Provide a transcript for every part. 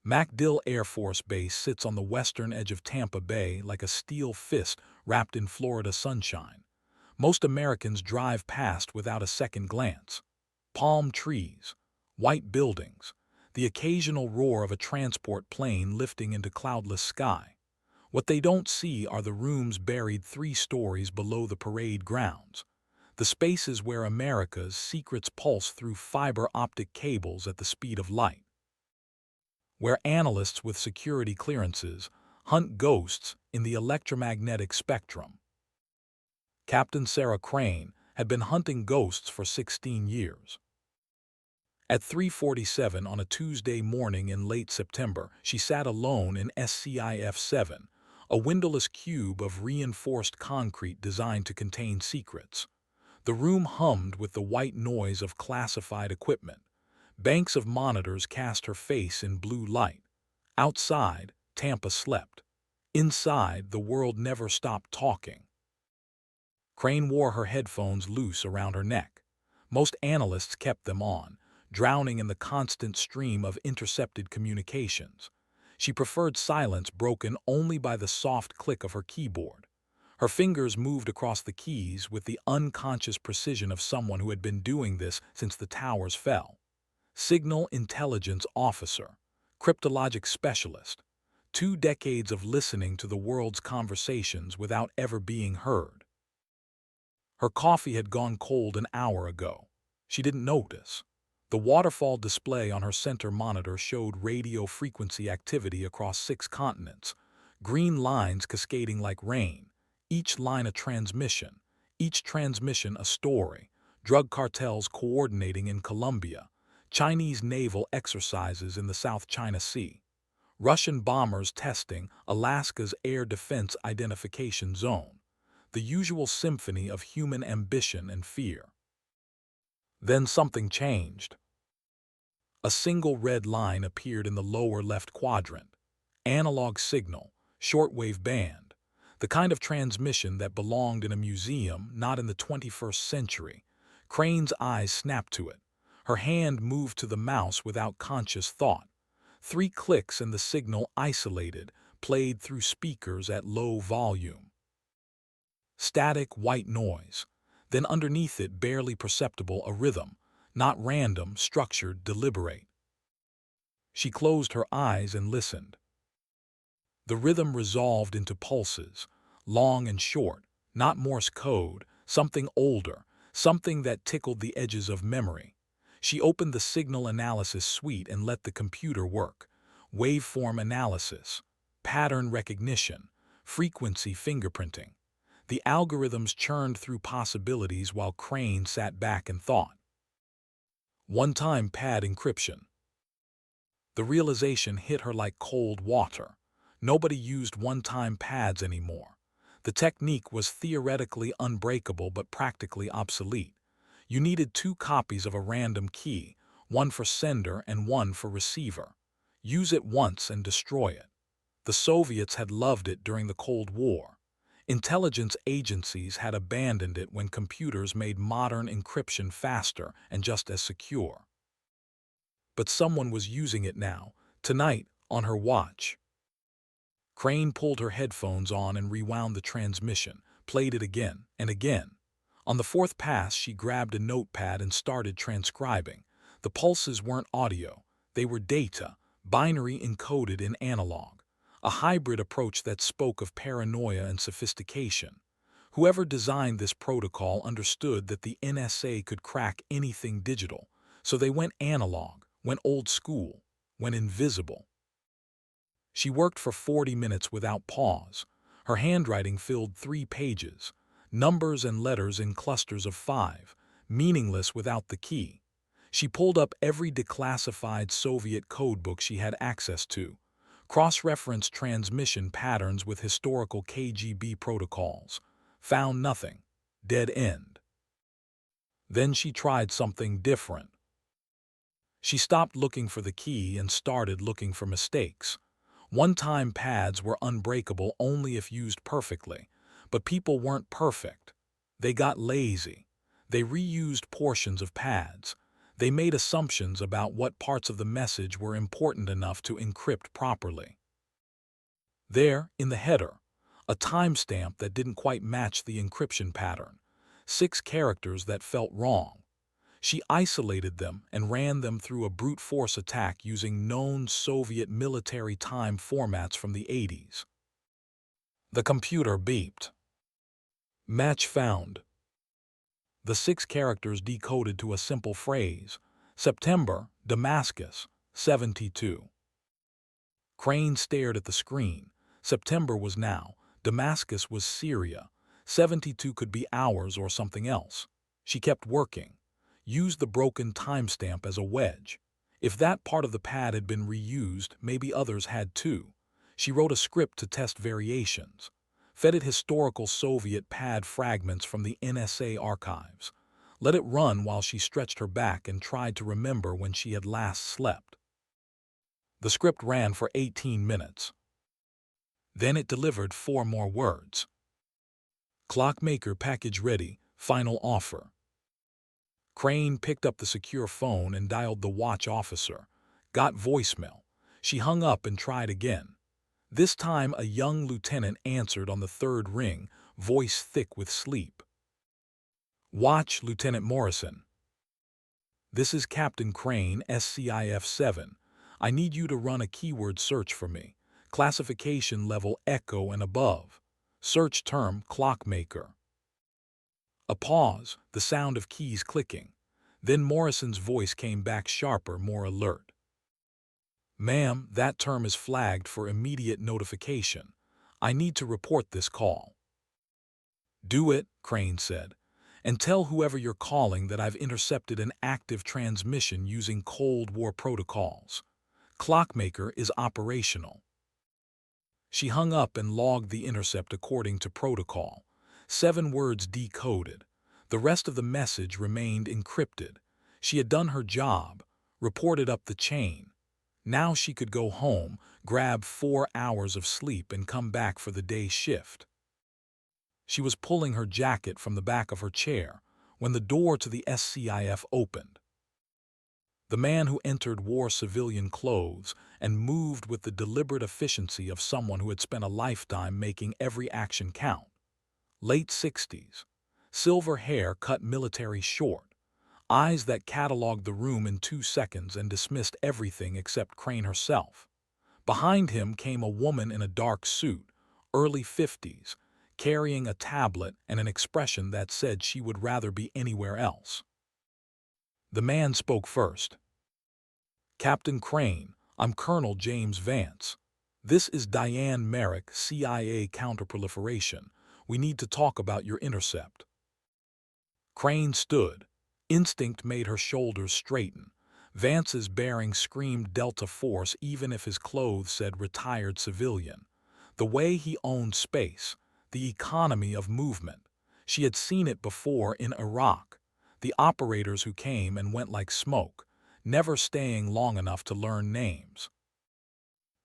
MacDill Air Force Base sits on the western edge of Tampa Bay like a steel fist wrapped in Florida sunshine. Most Americans drive past without a second glance. Palm trees, white buildings, the occasional roar of a transport plane lifting into cloudless sky. What they don't see are the rooms buried 3 stories below the parade grounds, the spaces where America's secrets pulse through fiber optic cables at the speed of light, where analysts with security clearances hunt ghosts in the electromagnetic spectrum. Captain Sarah Crane had been hunting ghosts for 16 years. At 3:47 on a Tuesday morning in late September, she sat alone in SCIF-7, a windowless cube of reinforced concrete designed to contain secrets. The room hummed with the white noise of classified equipment. Banks of monitors cast her face in blue light. Outside, Tampa slept. Inside, the world never stopped talking. Crane wore her headphones loose around her neck. Most analysts kept them on, drowning in the constant stream of intercepted communications. She preferred silence broken only by the soft click of her keyboard. Her fingers moved across the keys with the unconscious precision of someone who had been doing this since the towers fell. Signal intelligence officer, cryptologic specialist, 2 decades of listening to the world's conversations without ever being heard. Her coffee had gone cold an hour ago. She didn't notice. The waterfall display on her center monitor showed radio frequency activity across 6 continents, green lines cascading like rain, each line a transmission, each transmission a story, drug cartels coordinating in Colombia, Chinese naval exercises in the South China Sea, Russian bombers testing Alaska's air defense identification zone, the usual symphony of human ambition and fear. Then something changed. A single red line appeared in the lower left quadrant. Analog signal, shortwave band, the kind of transmission that belonged in a museum, not in the 21st century. Crane's eyes snapped to it. Her hand moved to the mouse without conscious thought. 3 clicks and the signal isolated, played through speakers at low volume. Static white noise. Then underneath it, barely perceptible, a rhythm, not random, structured, deliberate. She closed her eyes and listened. The rhythm resolved into pulses, long and short, not Morse code, something older, something that tickled the edges of memory. She opened the signal analysis suite and let the computer work. Waveform analysis, pattern recognition, frequency fingerprinting. The algorithms churned through possibilities while Crane sat back and thought. One-time pad encryption. The realization hit her like cold water. Nobody used one-time pads anymore. The technique was theoretically unbreakable but practically obsolete. You needed 2 copies of a random key, one for sender and one for receiver. Use it once and destroy it. The Soviets had loved it during the Cold War. Intelligence agencies had abandoned it when computers made modern encryption faster and just as secure. But someone was using it now, tonight, on her watch. Crane pulled her headphones on and rewound the transmission, played it again and again. On the 4th pass, she grabbed a notepad and started transcribing. The pulses weren't audio, they were data, binary encoded in analog. A hybrid approach that spoke of paranoia and sophistication. Whoever designed this protocol understood that the NSA could crack anything digital, so they went analog, went old school, went invisible. She worked for 40 minutes without pause. Her handwriting filled 3 pages, numbers and letters in clusters of 5, meaningless without the key. She pulled up every declassified Soviet codebook she had access to, cross-referenced transmission patterns with historical KGB protocols. Found nothing. Dead end. Then she tried something different. She stopped looking for the key and started looking for mistakes. One-time pads were unbreakable only if used perfectly, but people weren't perfect. They got lazy. They reused portions of pads. They made assumptions about what parts of the message were important enough to encrypt properly. There, in the header, a timestamp that didn't quite match the encryption pattern, 6 characters that felt wrong. She isolated them and ran them through a brute force attack using known Soviet military time formats from the 80s. The computer beeped. Match found. The 6 characters decoded to a simple phrase: September, Damascus, 72. Crane stared at the screen. September was now. Damascus was Syria. 72 could be hours or something else. She kept working. Used the broken timestamp as a wedge. If that part of the pad had been reused, maybe others had too. She wrote a script to test variations. Fed it historical Soviet pad fragments from the NSA archives. Let it run while she stretched her back and tried to remember when she had last slept. The script ran for 18 minutes. Then it delivered 4 more words. Clockmaker package ready, final offer. Crane picked up the secure phone and dialed the watch officer. Got voicemail. She hung up and tried again. This time a young lieutenant answered on the 3rd ring, voice thick with sleep. Watch, Lieutenant Morrison. This is Captain Crane, SCIF-7. I need you to run a keyword search for me. Classification level Echo and above. Search term Clockmaker. A pause, the sound of keys clicking. Then Morrison's voice came back sharper, more alert. Ma'am, that term is flagged for immediate notification. I need to report this call. Do it, Crane said, and tell whoever you're calling that I've intercepted an active transmission using Cold War protocols. Clockmaker is operational. She hung up and logged the intercept according to protocol. 7 words decoded. The rest of the message remained encrypted. She had done her job, reported up the chain. Now she could go home, grab 4 hours of sleep and come back for the day shift. She was pulling her jacket from the back of her chair when the door to the SCIF opened. The man who entered wore civilian clothes and moved with the deliberate efficiency of someone who had spent a lifetime making every action count. Late 60s. Silver hair cut military short. Eyes that cataloged the room in 2 seconds and dismissed everything except Crane herself. Behind him came a woman in a dark suit, early 50s, carrying a tablet and an expression that said she would rather be anywhere else. The man spoke first. Captain Crane, I'm Colonel James Vance. This is Diane Merrick, CIA Counterproliferation. We need to talk about your intercept. Crane stood. Instinct made her shoulders straighten. Vance's bearing screamed Delta Force even if his clothes said retired civilian. The way he owned space, the economy of movement. She had seen it before in Iraq. The operators who came and went like smoke, never staying long enough to learn names.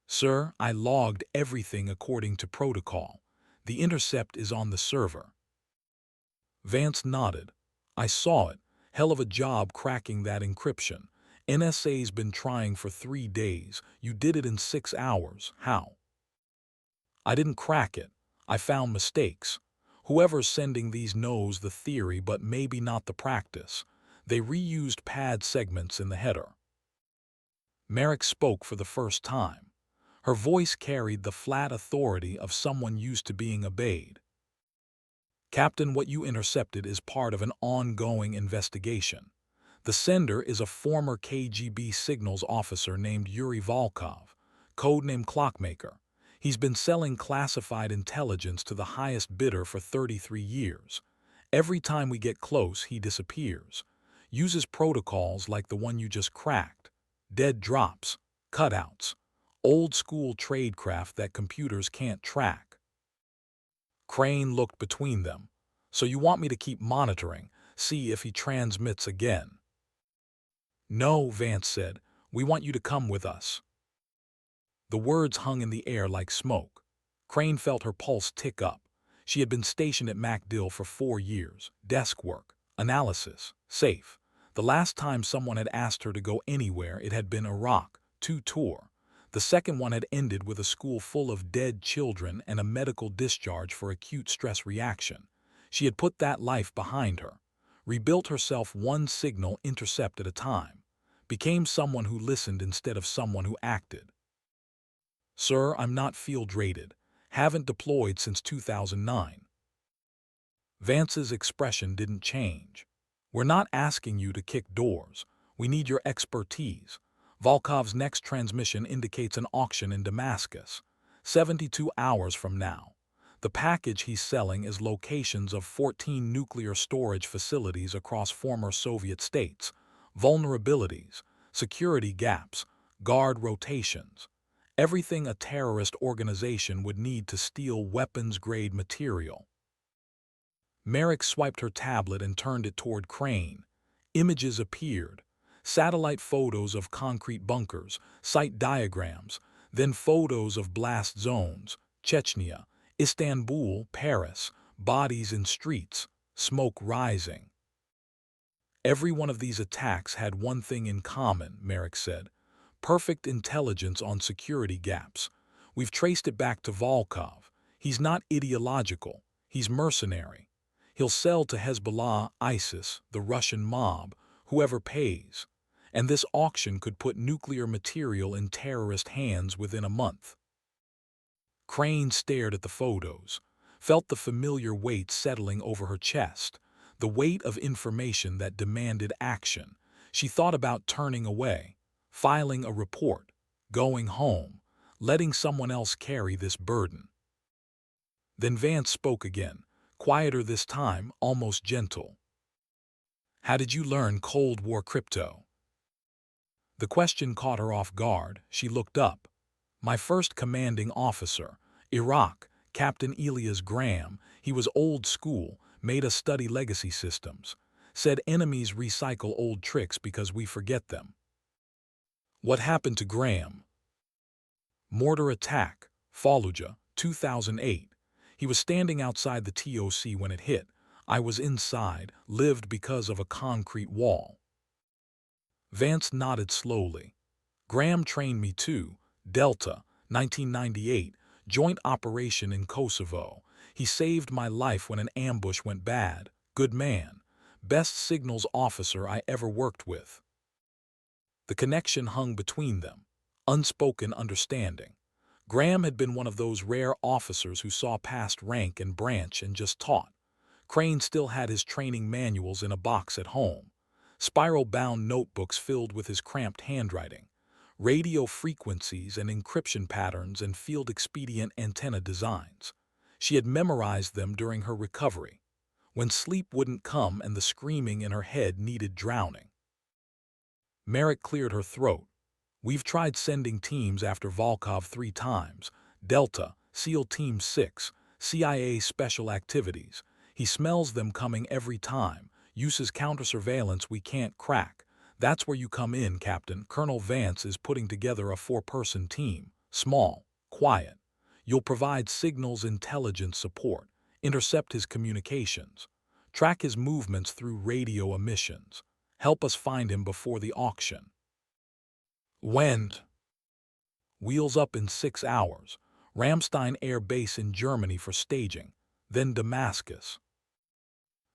Sir, I logged everything according to protocol. The intercept is on the server. Vance nodded. I saw it. Hell of a job cracking that encryption. NSA's been trying for 3 days. You did it in 6 hours. How? I didn't crack it. I found mistakes. Whoever's sending these knows the theory but maybe not the practice. They reused pad segments in the header. Merrick spoke for the first time. Her voice carried the flat authority of someone used to being obeyed. Captain, what you intercepted is part of an ongoing investigation. The sender is a former KGB signals officer named Yuri Volkov, codename Clockmaker. He's been selling classified intelligence to the highest bidder for 33 years. Every time we get close, he disappears. Uses protocols like the one you just cracked. Dead drops, cutouts, old-school tradecraft that computers can't track. Crane looked between them. So you want me to keep monitoring, see if he transmits again? No, Vance said. We want you to come with us. The words hung in the air like smoke. Crane felt her pulse tick up. She had been stationed at MacDill for 4 years. Desk work, analysis, safe. The last time someone had asked her to go anywhere, it had been Iraq, 2 tour. The second one had ended with a school full of dead children and a medical discharge for acute stress reaction. She had put that life behind her, rebuilt herself one signal intercept at a time, became someone who listened instead of someone who acted. "Sir, I'm not field rated. Haven't deployed since 2009. Vance's expression didn't change. "We're not asking you to kick doors. We need your expertise. Volkov's next transmission indicates an auction in Damascus, 72 hours from now. The package he's selling is locations of 14 nuclear storage facilities across former Soviet states, vulnerabilities, security gaps, guard rotations. Everything a terrorist organization would need to steal weapons-grade material." Merrick swiped her tablet and turned it toward Crane. Images appeared. Satellite photos of concrete bunkers, site diagrams, then photos of blast zones, Chechnya, Istanbul, Paris, bodies in streets, smoke rising. "Every one of these attacks had one thing in common," Merrick said. "Perfect intelligence on security gaps. We've traced it back to Volkov. He's not ideological. He's mercenary. He'll sell to Hezbollah, ISIS, the Russian mob, whoever pays. And this auction could put nuclear material in terrorist hands within a month." Crane stared at the photos, felt the familiar weight settling over her chest, the weight of information that demanded action. She thought about turning away, filing a report, going home, letting someone else carry this burden. Then Vance spoke again, quieter this time, almost gentle. "How did you learn Cold War crypto?" The question caught her off guard. She looked up. "My first commanding officer, Iraq, Captain Elias Graham, he was old school, made us study legacy systems. Said enemies recycle old tricks because we forget them." "What happened to Graham?" "Mortar attack, Fallujah, 2008. He was standing outside the TOC when it hit. I was inside, lived because of a concrete wall." Vance nodded slowly. "Graham trained me too. Delta, 1998, joint operation in Kosovo. He saved my life when an ambush went bad. Good man. Best signals officer I ever worked with." The connection hung between them, unspoken understanding. Graham had been one of those rare officers who saw past rank and branch and just taught. Crane still had his training manuals in a box at home, spiral-bound notebooks filled with his cramped handwriting, radio frequencies and encryption patterns and field-expedient antenna designs. She had memorized them during her recovery, when sleep wouldn't come and the screaming in her head needed drowning. Merrick cleared her throat. "We've tried sending teams after Volkov 3 times. Delta, SEAL Team 6, CIA Special Activities. He smells them coming every time, uses counter-surveillance we can't crack. That's where you come in, Captain. Colonel Vance is putting together a 4-person team. Small, quiet. You'll provide signals intelligence support, intercept his communications, track his movements through radio emissions, help us find him before the auction." "When?" "Wheels up in 6 hours. Ramstein Air Base in Germany for staging, then Damascus."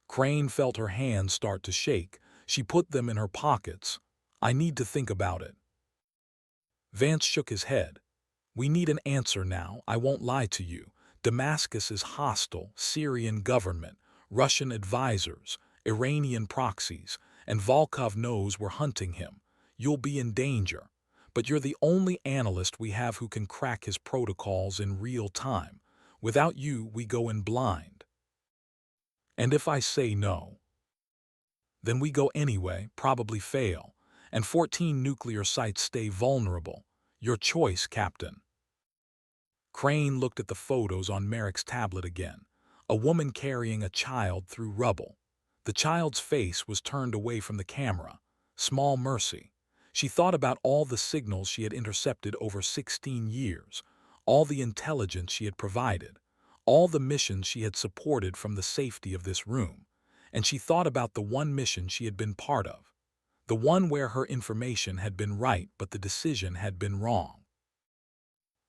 Crane felt her hands start to shake. She put them in her pockets. "I need to think about it." Vance shook his head. "We need an answer now. I won't lie to you. Damascus is hostile, Syrian government, Russian advisors, Iranian proxies, and Volkov knows we're hunting him. You'll be in danger. But you're the only analyst we have who can crack his protocols in real time. Without you, we go in blind." "And if I say no?" "Then we go anyway, probably fail, and 14 nuclear sites stay vulnerable. Your choice, Captain." Crane looked at the photos on Merrick's tablet again. A woman carrying a child through rubble. The child's face was turned away from the camera. Small mercy. She thought about all the signals she had intercepted over 16 years, all the intelligence she had provided, all the missions she had supported from the safety of this room, and she thought about the one mission she had been part of. The one where her information had been right but the decision had been wrong.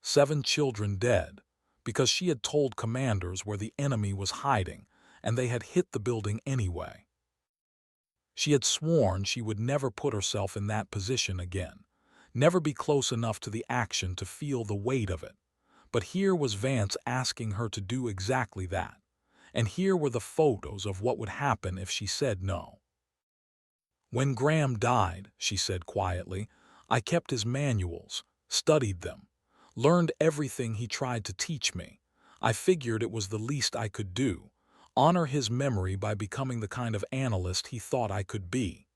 7 children dead, because she had told commanders where the enemy was hiding, and they had hit the building anyway. She had sworn she would never put herself in that position again, never be close enough to the action to feel the weight of it. But here was Vance asking her to do exactly that, and here were the photos of what would happen if she said no. "When Graham died," she said quietly, "I kept his manuals, studied them, learned everything he tried to teach me. I figured it was the least I could do, honor his memory by becoming the kind of analyst he thought I could be."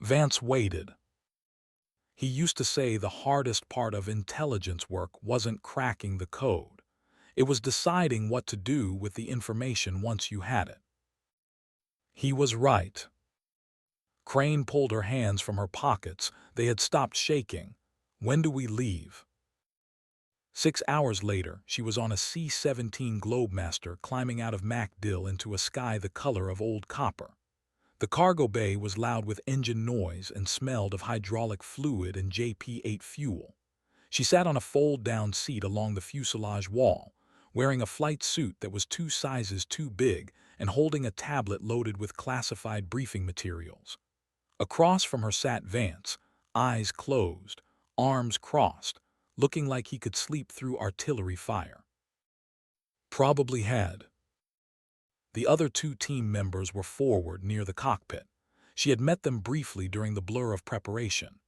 Vance waited. He used to say the hardest part of intelligence work wasn't cracking the code. It was deciding what to do with the information once you had it. He was right. Crane pulled her hands from her pockets. They had stopped shaking. "When do we leave?" 6 hours later, she was on a C-17 Globemaster climbing out of MacDill into a sky the color of old copper. The cargo bay was loud with engine noise and smelled of hydraulic fluid and JP-8 fuel. She sat on a fold-down seat along the fuselage wall, wearing a flight suit that was 2 sizes too big and holding a tablet loaded with classified briefing materials. Across from her sat Vance, eyes closed, arms crossed, looking like he could sleep through artillery fire. Probably had. The other 2 team members were forward near the cockpit. She had met them briefly during the blur of preparation.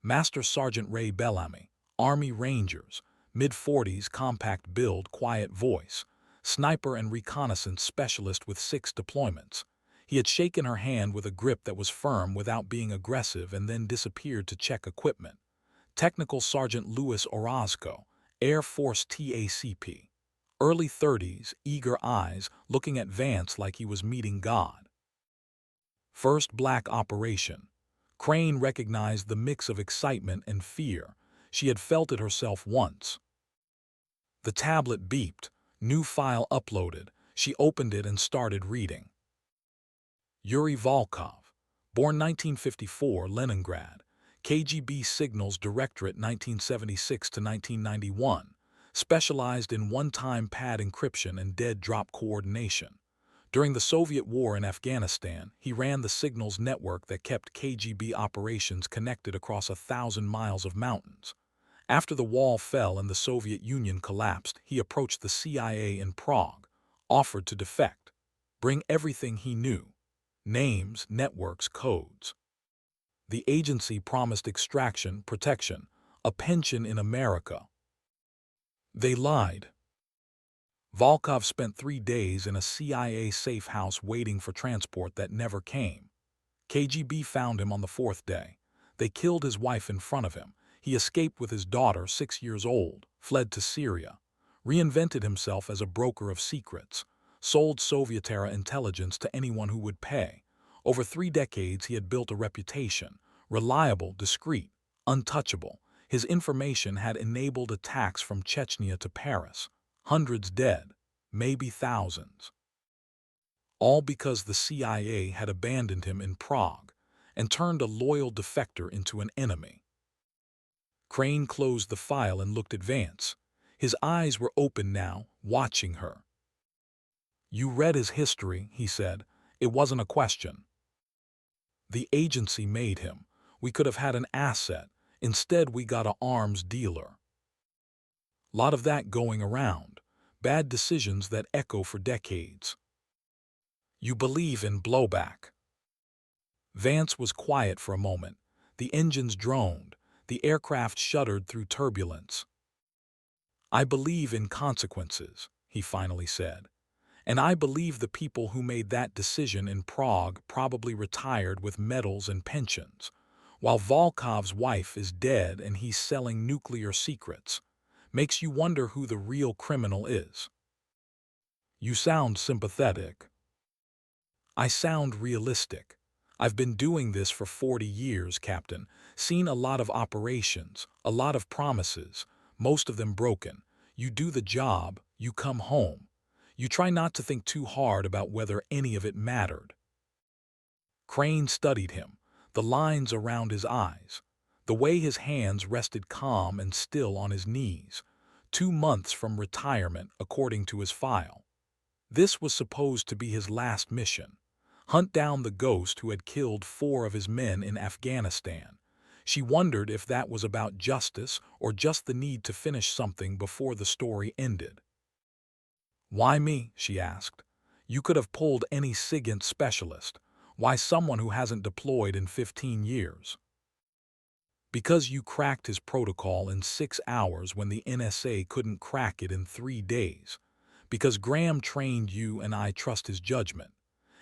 Master Sergeant Ray Bellamy, Army Rangers, mid-40s, compact build, quiet voice, sniper and reconnaissance specialist with 6 deployments. He had shaken her hand with a grip that was firm without being aggressive and then disappeared to check equipment. Technical Sergeant Louis Orozco, Air Force TACP. Early 30s, eager eyes, looking at Vance like he was meeting God. First black operation. Crane recognized the mix of excitement and fear. She had felt it herself once. The tablet beeped. New file uploaded. She opened it and started reading. Yuri Volkov, born 1954, Leningrad. KGB Signals Directorate 1976 to 1991. Specialized in one-time pad encryption and dead drop coordination. During the Soviet war in Afghanistan, he ran the signals network that kept KGB operations connected across 1,000 miles of mountains. After the wall fell and the Soviet Union collapsed, he approached the CIA in Prague, offered to defect, bring everything he knew, names, networks, codes. The agency promised extraction, protection, a pension in America. They lied. Volkov spent 3 days in a CIA safe house waiting for transport that never came. KGB found him on the 4th day. They killed his wife in front of him. He escaped with his daughter, 6 years old, fled to Syria, reinvented himself as a broker of secrets, sold Soviet-era intelligence to anyone who would pay. Over 3 decades he had built a reputation, reliable, discreet, untouchable. His information had enabled attacks from Chechnya to Paris, hundreds dead, maybe thousands. All because the CIA had abandoned him in Prague and turned a loyal defector into an enemy. Crane closed the file and looked at Vance. His eyes were open now, watching her. "You read his history," he said. "It wasn't a question. The agency made him. We could have had an asset. Instead, we got an arms dealer. Lot of that going around. Bad decisions that echo for decades." "You believe in blowback." Vance was quiet for a moment. The engines droned. The aircraft shuddered through turbulence. "I believe in consequences," he finally said. "And I believe the people who made that decision in Prague probably retired with medals and pensions, while Volkov's wife is dead and he's selling nuclear secrets. Makes you wonder who the real criminal is." "You sound sympathetic." "I sound realistic. I've been doing this for 40 years, Captain. Seen a lot of operations, a lot of promises, most of them broken. You do the job, you come home. You try not to think too hard about whether any of it mattered." Crane studied him. the lines around his eyes, the way his hands rested calm and still on his knees. 2 months from retirement, according to his file. This was supposed to be his last mission. Hunt down the ghost who had killed 4 of his men in Afghanistan. She wondered if that was about justice or just the need to finish something before the story ended. "Why me?" she asked. "You could have pulled any SIGINT specialist. Why someone who hasn't deployed in 15 years?" "Because you cracked his protocol in 6 hours when the NSA couldn't crack it in 3 days. Because Graham trained you and I trust his judgment.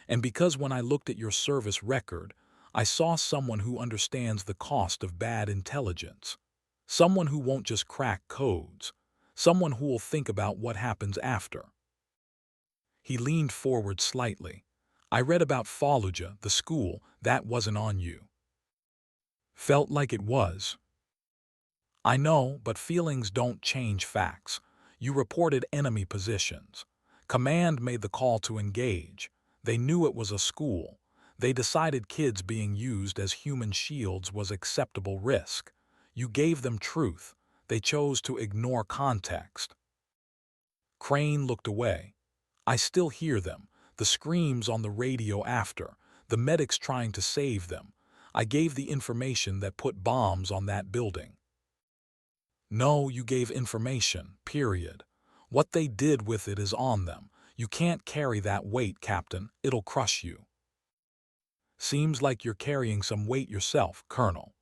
And because when I looked at your service record, I saw someone who understands the cost of bad intelligence. Someone who won't just crack codes. Someone who will think about what happens after." He leaned forward slightly. "I read about Fallujah, the school. That wasn't on you." "Felt like it was." "I know, but feelings don't change facts. You reported enemy positions. Command made the call to engage. They knew it was a school. They decided kids being used as human shields was acceptable risk. You gave them truth. They chose to ignore context." Crane looked away. "I still hear them, the screams on the radio after, the medics trying to save them. I gave the information that put bombs on that building." "No, you gave information, period. What they did with it is on them. You can't carry that weight, Captain. It'll crush you." "Seems like you're carrying some weight yourself, Colonel."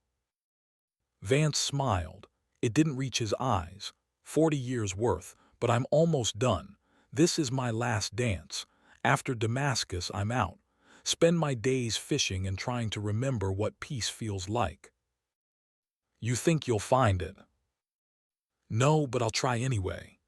Vance smiled. It didn't reach his eyes. 40 years worth, but I'm almost done. This is my last dance. After Damascus, I'm out. Spend my days fishing and trying to remember what peace feels like. "You think you'll find it?" "No, but I'll try anyway."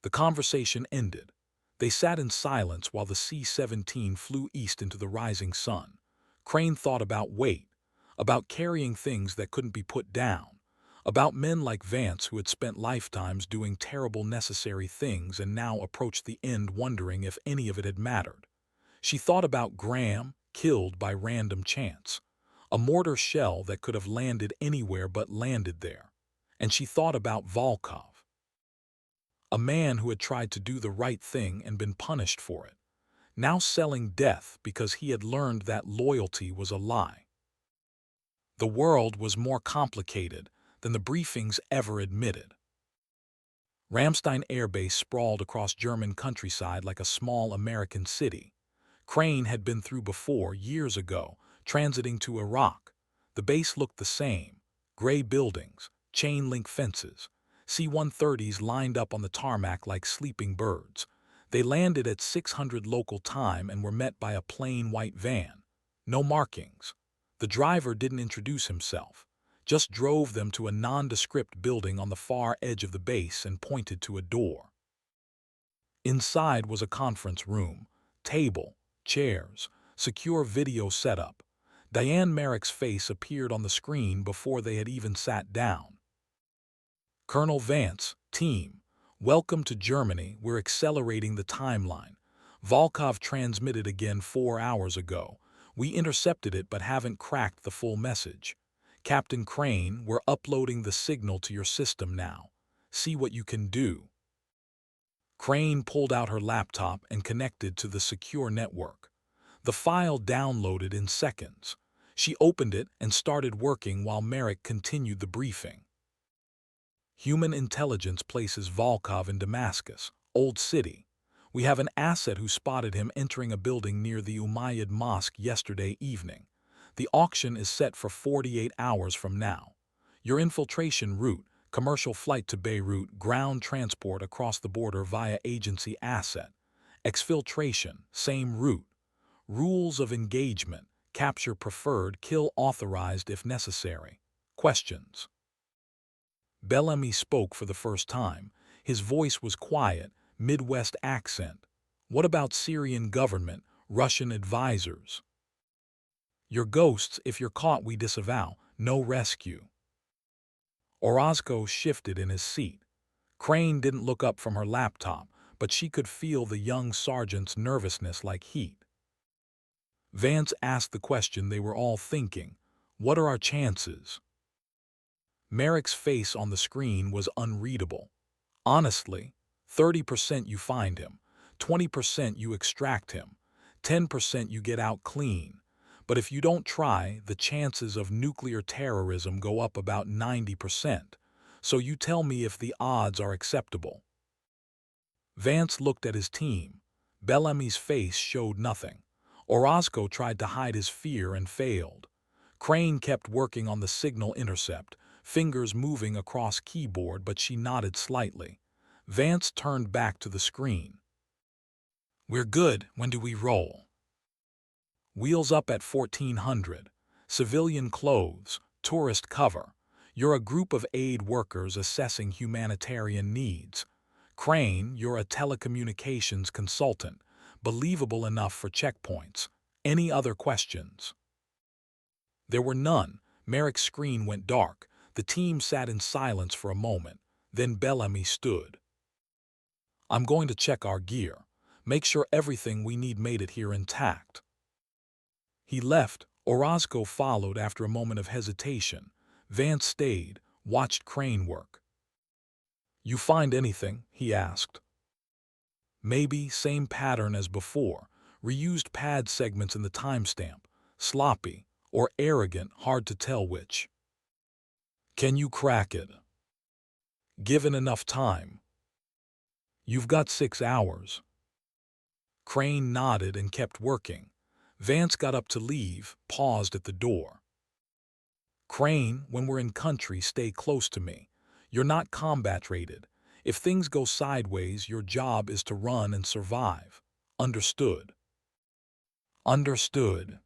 The conversation ended. They sat in silence while the C-17 flew east into the rising sun. Crane thought about weight, about carrying things that couldn't be put down, about men like Vance who had spent lifetimes doing terrible necessary things and now approached the end wondering if any of it had mattered. She thought about Graham, killed by random chance, a mortar shell that could have landed anywhere but landed there. And she thought about Volkov, a man who had tried to do the right thing and been punished for it, now selling death because he had learned that loyalty was a lie. The world was more complicated than the briefings ever admitted. Ramstein Air Base sprawled across German countryside like a small American city. Crane had been through before, years ago, transiting to Iraq. The base looked the same: gray buildings, chain-link fences, C-130s lined up on the tarmac like sleeping birds. They landed at 600 local time and were met by a plain white van. No markings. The driver didn't introduce himself, just drove them to a nondescript building on the far edge of the base and pointed to a door. Inside was a conference room, table, chairs, secure video setup. Diane Merrick's face appeared on the screen before they had even sat down. "Colonel Vance, team, welcome to Germany. We're accelerating the timeline. Volkov transmitted again 4 hours ago. We intercepted it but haven't cracked the full message. Captain Crane, we're uploading the signal to your system now. See what you can do." Crane pulled out her laptop and connected to the secure network. The file downloaded in seconds. She opened it and started working while Merrick continued the briefing. "Human intelligence places Volkov in Damascus, Old City. We have an asset who spotted him entering a building near the Umayyad Mosque yesterday evening. The auction is set for 48 hours from now. Your infiltration route: commercial flight to Beirut, ground transport across the border via agency asset. Exfiltration, same route. Rules of engagement: capture preferred, kill authorized if necessary. Questions?" Bellamy spoke for the first time. His voice was quiet, Midwest accent. "What about Syrian government, Russian advisors?" "Your ghosts, if you're caught we disavow, no rescue." Orozco shifted in his seat. Crane didn't look up from her laptop, but she could feel the young sergeant's nervousness like heat. Vance asked the question they were all thinking. What are our chances? Merrick's face on the screen was unreadable. Honestly, 30% you find him, 20% you extract him, 10% you get out clean. But if you don't try, the chances of nuclear terrorism go up about 90%. So you tell me if the odds are acceptable. Vance looked at his team. Bellamy's face showed nothing. Orozco tried to hide his fear and failed. Crane kept working on the signal intercept, fingers moving across keyboard, but she nodded slightly. Vance turned back to the screen. We're good. When do we roll? Wheels up at 1400. Civilian clothes, tourist cover. You're a group of aid workers assessing humanitarian needs. Crane, you're a telecommunications consultant. Believable enough for checkpoints. Any other questions? There were none. Merrick's screen went dark. The team sat in silence for a moment. Then Bellamy stood. I'm going to check our gear. Make sure everything we need made it here intact. He left. Orozco followed after a moment of hesitation. Vance stayed, watched Crane work. You find anything? He asked. Maybe same pattern as before. Reused pad segments in the timestamp. Sloppy or arrogant, hard to tell which. Can you crack it? Given enough time. You've got 6 hours. Crane nodded and kept working. Vance got up to leave, paused at the door. Crane, when we're in country, stay close to me. You're not combat rated. If things go sideways, your job is to run and survive. Understood? Understood.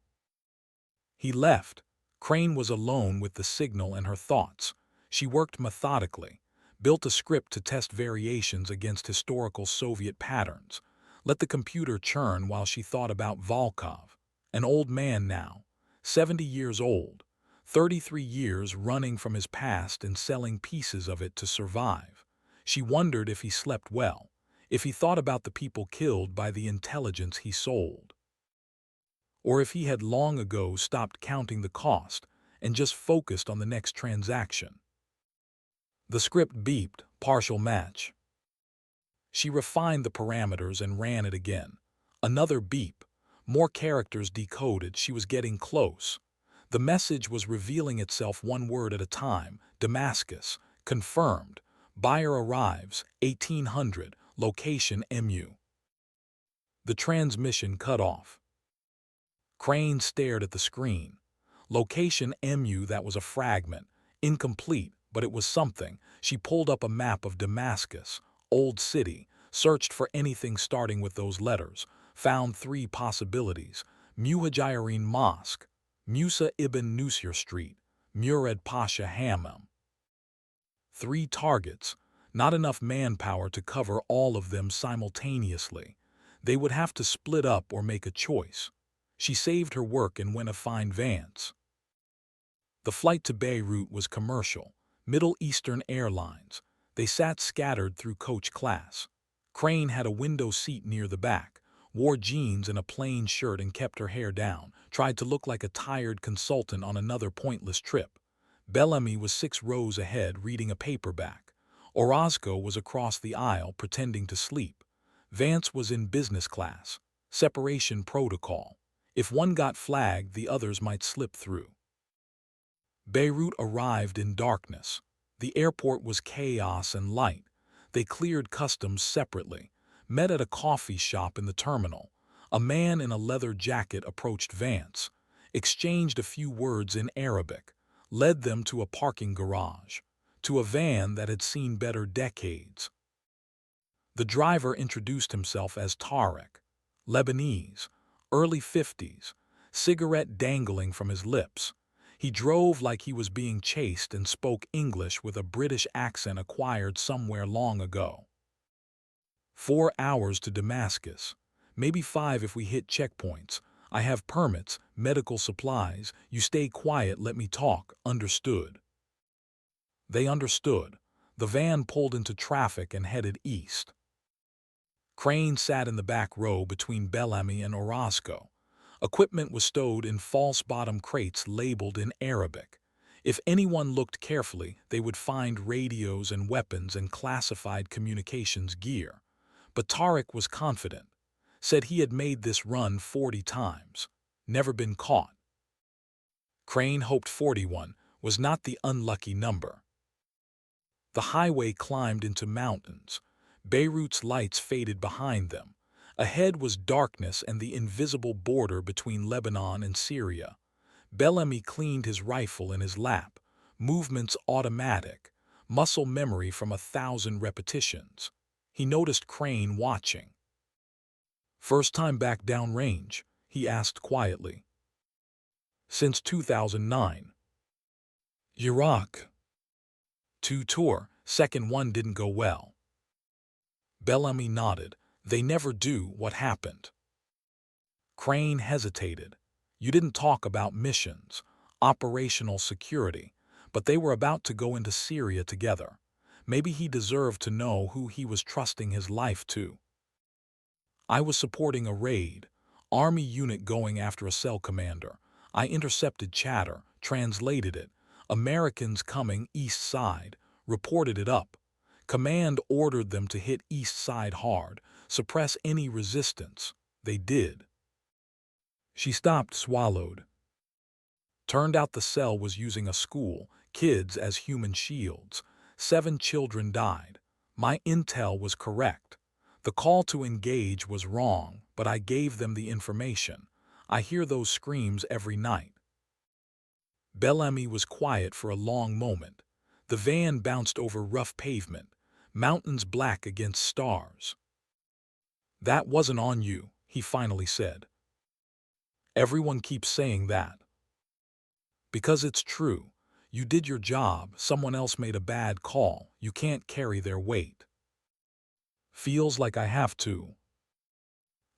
He left. Crane was alone with the signal and her thoughts. She worked methodically, built a script to test variations against historical Soviet patterns, let the computer churn while she thought about Volkov, an old man now, 70 years old, 33 years running from his past and selling pieces of it to survive. She wondered if he slept well, if he thought about the people killed by the intelligence he sold, or if he had long ago stopped counting the cost and just focused on the next transaction. The script beeped, partial match. She refined the parameters and ran it again. Another beep. More characters decoded. She was getting close. The message was revealing itself one word at a time. Damascus. Confirmed. Buyer arrives. 1800. Location MU. The transmission cut off. Crane stared at the screen. Location MU, that was a fragment. Incomplete, but it was something. She pulled up a map of Damascus, old city, searched for anything starting with those letters, found 3 possibilities: Muhajirin Mosque, Musa ibn Nusayr Street, Murad Pasha Hammam. 3 targets, not enough manpower to cover all of them simultaneously. They would have to split up or make a choice. She saved her work and went to find Vance. The flight to Beirut was commercial, Middle Eastern Airlines. They sat scattered through coach class. Crane had a window seat near the back, wore jeans and a plain shirt and kept her hair down, tried to look like a tired consultant on another pointless trip. Bellamy was 6 rows ahead reading a paperback. Orozco was across the aisle pretending to sleep. Vance was in business class. Separation protocol. If one got flagged, the others might slip through. Beirut arrived in darkness. The airport was chaos and light. They cleared customs separately, met at a coffee shop in the terminal. A man in a leather jacket approached Vance, exchanged a few words in Arabic, led them to a parking garage, to a van that had seen better decades. The driver introduced himself as Tarek, Lebanese, early 50s, cigarette dangling from his lips. He drove like he was being chased and spoke English with a British accent acquired somewhere long ago. 4 hours to Damascus. Maybe 5 if we hit checkpoints. I have permits, medical supplies. You stay quiet, let me talk. Understood? They understood. The van pulled into traffic and headed east. Crane sat in the back row between Bellamy and Orozco. Equipment was stowed in false bottom crates labeled in Arabic. If anyone looked carefully, they would find radios and weapons and classified communications gear. But Tariq was confident, said he had made this run 40 times, never been caught. Crane hoped 41 was not the unlucky number. The highway climbed into mountains. Beirut's lights faded behind them. Ahead was darkness and the invisible border between Lebanon and Syria. Bellamy cleaned his rifle in his lap, movements automatic, muscle memory from 1,000 repetitions. He noticed Crane watching. "First time back downrange?" he asked quietly. "Since 2009. Iraq. 2 tour, second one didn't go well." Bellamy nodded. "They never do. What happened?" Crane hesitated. "You didn't talk about missions, operational security, but they were about to go into Syria together. Maybe he deserved to know who he was trusting his life to." "I was supporting a raid, army unit going after a cell commander. I intercepted chatter, translated it. Americans coming east side, reported it up. Command ordered them to hit east side hard, suppress any resistance. They did." She stopped, swallowed. "Turned out the cell was using a school, kids as human shields. 7 children died. My intel was correct. The call to engage was wrong, but I gave them the information. I hear those screams every night." Bellamy was quiet for a long moment. The van bounced over rough pavement, mountains black against stars. "That wasn't on you," he finally said. "Everyone keeps saying that." "Because it's true. You did your job, someone else made a bad call. You can't carry their weight." "Feels like I have to."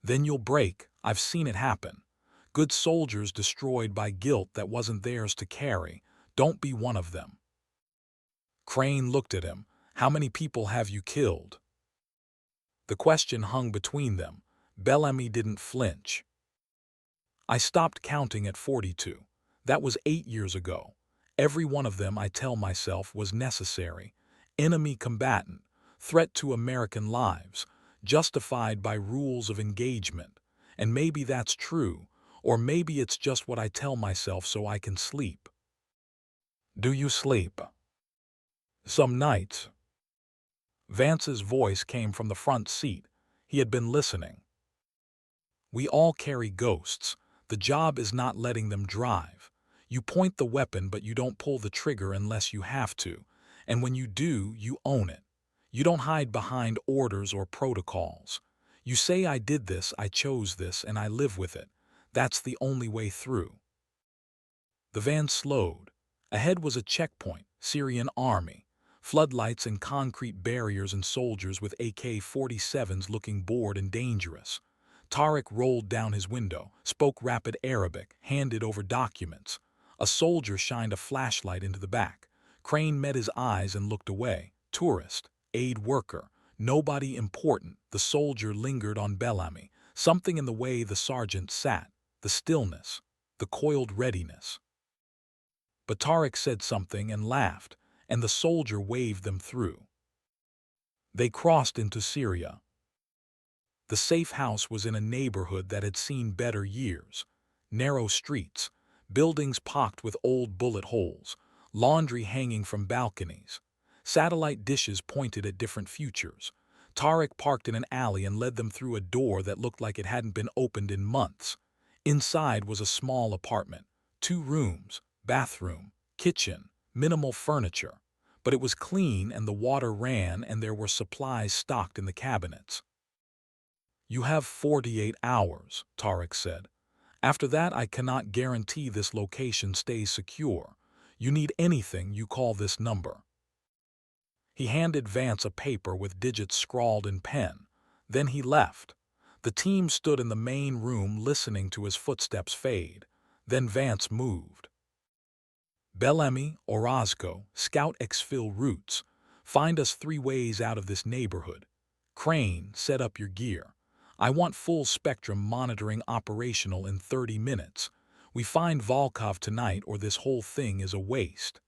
"Then you'll break. I've seen it happen. Good soldiers destroyed by guilt that wasn't theirs to carry. Don't be one of them." Crane looked at him. "How many people have you killed?" The question hung between them. Bellamy didn't flinch. "I stopped counting at 42. That was 8 years ago. Every one of them, I tell myself, was necessary. Enemy combatant, threat to American lives, justified by rules of engagement. And maybe that's true, or maybe it's just what I tell myself so I can sleep." "Do you sleep?" "Some nights." Vance's voice came from the front seat. He had been listening. "We all carry ghosts. The job is not letting them drive. You point the weapon, but you don't pull the trigger unless you have to. And when you do, you own it. You don't hide behind orders or protocols. You say, I did this, I chose this, and I live with it. That's the only way through." The van slowed. Ahead was a checkpoint, Syrian army. Floodlights and concrete barriers and soldiers with AK-47s looking bored and dangerous. Tariq rolled down his window, spoke rapid Arabic, handed over documents. A soldier shined a flashlight into the back. Crane met his eyes and looked away. Tourist, aid worker, nobody important. The soldier lingered on Bellamy. Something in the way the sergeant sat, the stillness, the coiled readiness. But Tariq said something and laughed, and the soldier waved them through. They crossed into Syria. The safe house was in a neighborhood that had seen better years. Narrow streets, buildings pocked with old bullet holes, laundry hanging from balconies. Satellite dishes pointed at different futures. Tariq parked in an alley and led them through a door that looked like it hadn't been opened in months. Inside was a small apartment, 2 rooms, bathroom, kitchen, minimal furniture. But it was clean and the water ran and there were supplies stocked in the cabinets. "You have 48 hours, Tariq said. "After that, I cannot guarantee this location stays secure. You need anything, you call this number." He handed Vance a paper with digits scrawled in pen. Then he left. The team stood in the main room listening to his footsteps fade. Then Vance moved. "Bellamy, Orozco, scout exfil routes. Find us 3 ways out of this neighborhood. Crane, set up your gear. I want full spectrum monitoring operational in 30 minutes. We find Volkov tonight or this whole thing is a waste.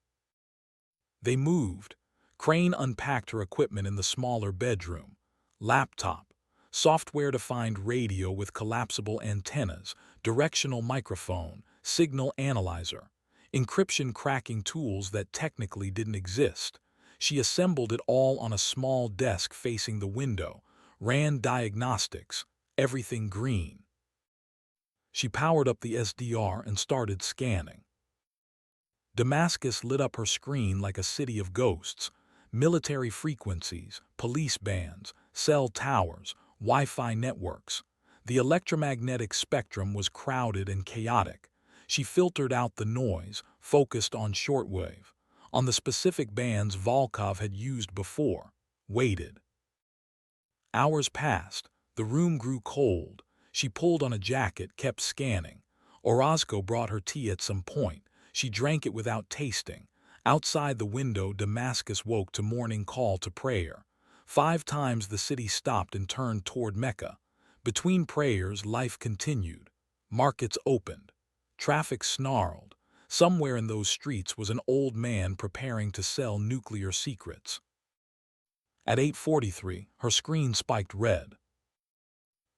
They moved. Crane unpacked her equipment in the smaller bedroom. Laptop, software-defined radio with collapsible antennas, directional microphone, signal analyzer, encryption cracking tools that technically didn't exist. She assembled it all on a small desk facing the window, ran diagnostics, everything green. She powered up the SDR and started scanning. Damascus lit up her screen like a city of ghosts. Military frequencies, police bands, cell towers, Wi-Fi networks. The electromagnetic spectrum was crowded and chaotic. She filtered out the noise, focused on shortwave, on the specific bands Volkov had used before, waited. Hours passed. The room grew cold. She pulled on a jacket, kept scanning. Orozco brought her tea at some point. She drank it without tasting. Outside the window, Damascus woke to morning call to prayer. 5 times the city stopped and turned toward Mecca. Between prayers, life continued. Markets opened. Traffic snarled. Somewhere in those streets was an old man preparing to sell nuclear secrets. At 8:43, her screen spiked red.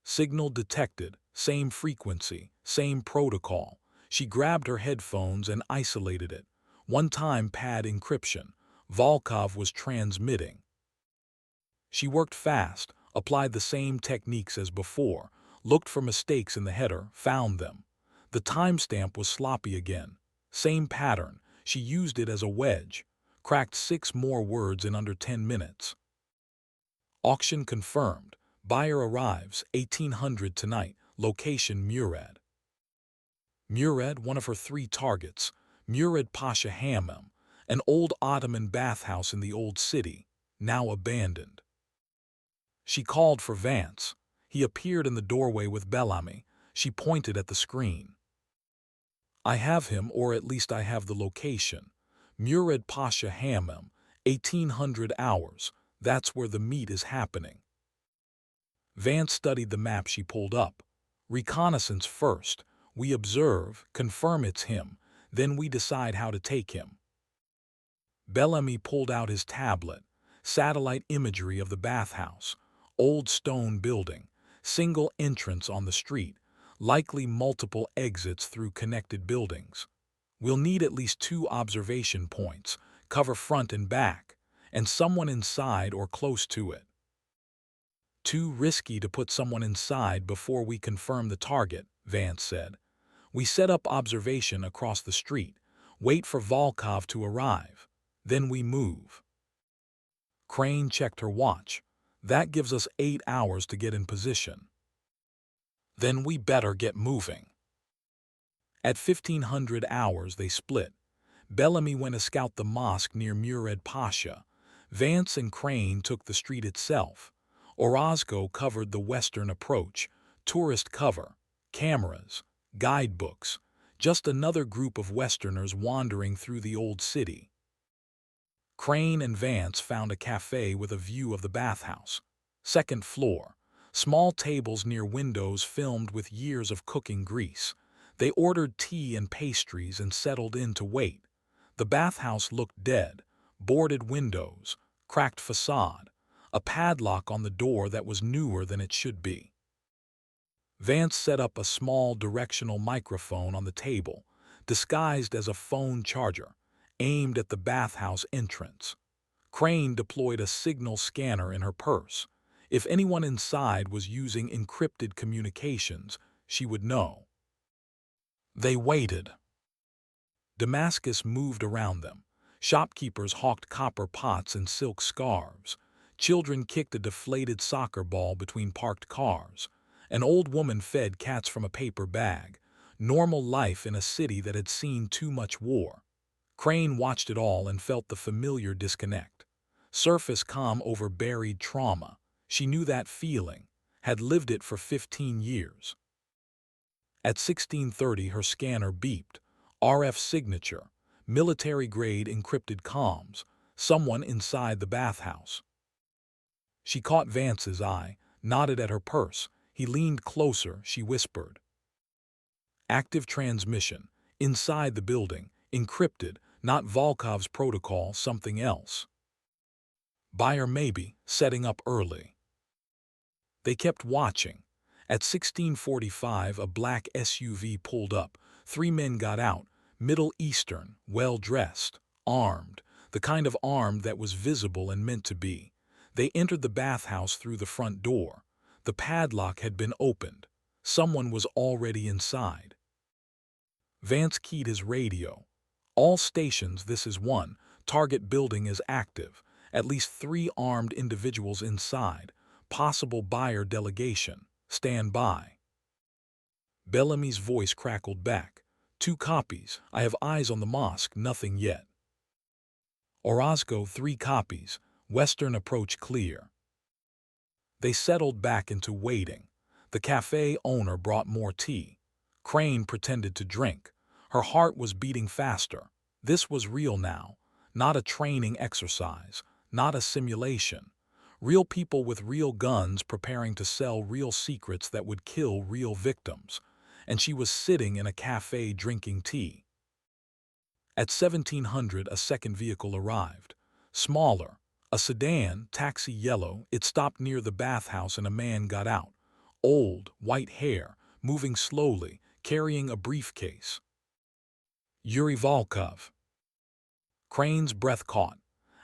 Signal detected, same frequency, same protocol. She grabbed her headphones and isolated it. One-time pad encryption. Volkov was transmitting. She worked fast, applied the same techniques as before, looked for mistakes in the header, found them. The timestamp was sloppy again. Same pattern. She used it as a wedge. Cracked 6 more words in under 10 minutes. Auction confirmed. Buyer arrives, 1800 tonight. Location Murad. Murad, one of her 3 targets. Murad Pasha Hammam, an old Ottoman bathhouse in the old city, now abandoned. She called for Vance. He appeared in the doorway with Bellamy. She pointed at the screen. I have him, or at least I have the location. Murad Pasha Hammam, 1800 hours. That's where the meet is happening. Vance studied the map she pulled up. Reconnaissance first. We observe, confirm it's him, then we decide how to take him. Bellamy pulled out his tablet. Satellite imagery of the bathhouse. Old stone building. Single entrance on the street. Likely multiple exits through connected buildings. We'll need at least 2 observation points, cover front and back, and someone inside or close to it. Too risky to put someone inside before we confirm the target, Vance said. We set up observation across the street, wait for Volkov to arrive, then we move. Crane checked her watch. That gives us 8 hours to get in position. Then we better get moving. At 1500 hours they split. Bellamy went to scout the mosque near Murad Pasha. Vance and Crane took the street itself. Orozco covered the western approach, tourist cover, cameras, guidebooks, just another group of Westerners wandering through the old city. Crane and Vance found a cafe with a view of the bathhouse. 2nd floor, small tables near windows filmed with years of cooking grease. They ordered tea and pastries and settled in to wait. The bathhouse looked dead, boarded windows, cracked facade, a padlock on the door that was newer than it should be. Vance set up a small directional microphone on the table, disguised as a phone charger, aimed at the bathhouse entrance. Crane deployed a signal scanner in her purse. If anyone inside was using encrypted communications, she would know. They waited. Damascus moved around them. Shopkeepers hawked copper pots and silk scarves. Children kicked a deflated soccer ball between parked cars. An old woman fed cats from a paper bag. Normal life in a city that had seen too much war. Crane watched it all and felt the familiar disconnect. Surface calm over buried trauma. She knew that feeling, had lived it for 15 years. At 16:30 her scanner beeped. RF signature, military-grade encrypted comms, someone inside the bathhouse. She caught Vance's eye, nodded at her purse. He leaned closer, she whispered. Active transmission. Inside the building. Encrypted. Not Volkov's protocol, something else. Buyer maybe, setting up early. They kept watching. At 16:45, a black SUV pulled up. 3 men got out, Middle Eastern, well-dressed, armed, the kind of armed that was visible and meant to be. They entered the bathhouse through the front door. The padlock had been opened. Someone was already inside. Vance keyed his radio. All stations, this is one. Target building is active. At least 3 armed individuals inside. Possible buyer delegation. Stand by. Bellamy's voice crackled back. 2 copies. I have eyes on the mosque, nothing yet. Orozco, 3 copies. Western approach clear. They settled back into waiting. The cafe owner brought more tea. Crane pretended to drink. Her heart was beating faster. This was real now. Not a training exercise. Not a simulation. Real people with real guns preparing to sell real secrets that would kill real victims. And she was sitting in a cafe drinking tea. At 1700, a second vehicle arrived. Smaller. A sedan, taxi yellow. It stopped near the bathhouse and a man got out. Old, white hair, moving slowly, carrying a briefcase. Yuri Volkov. Crane's breath caught.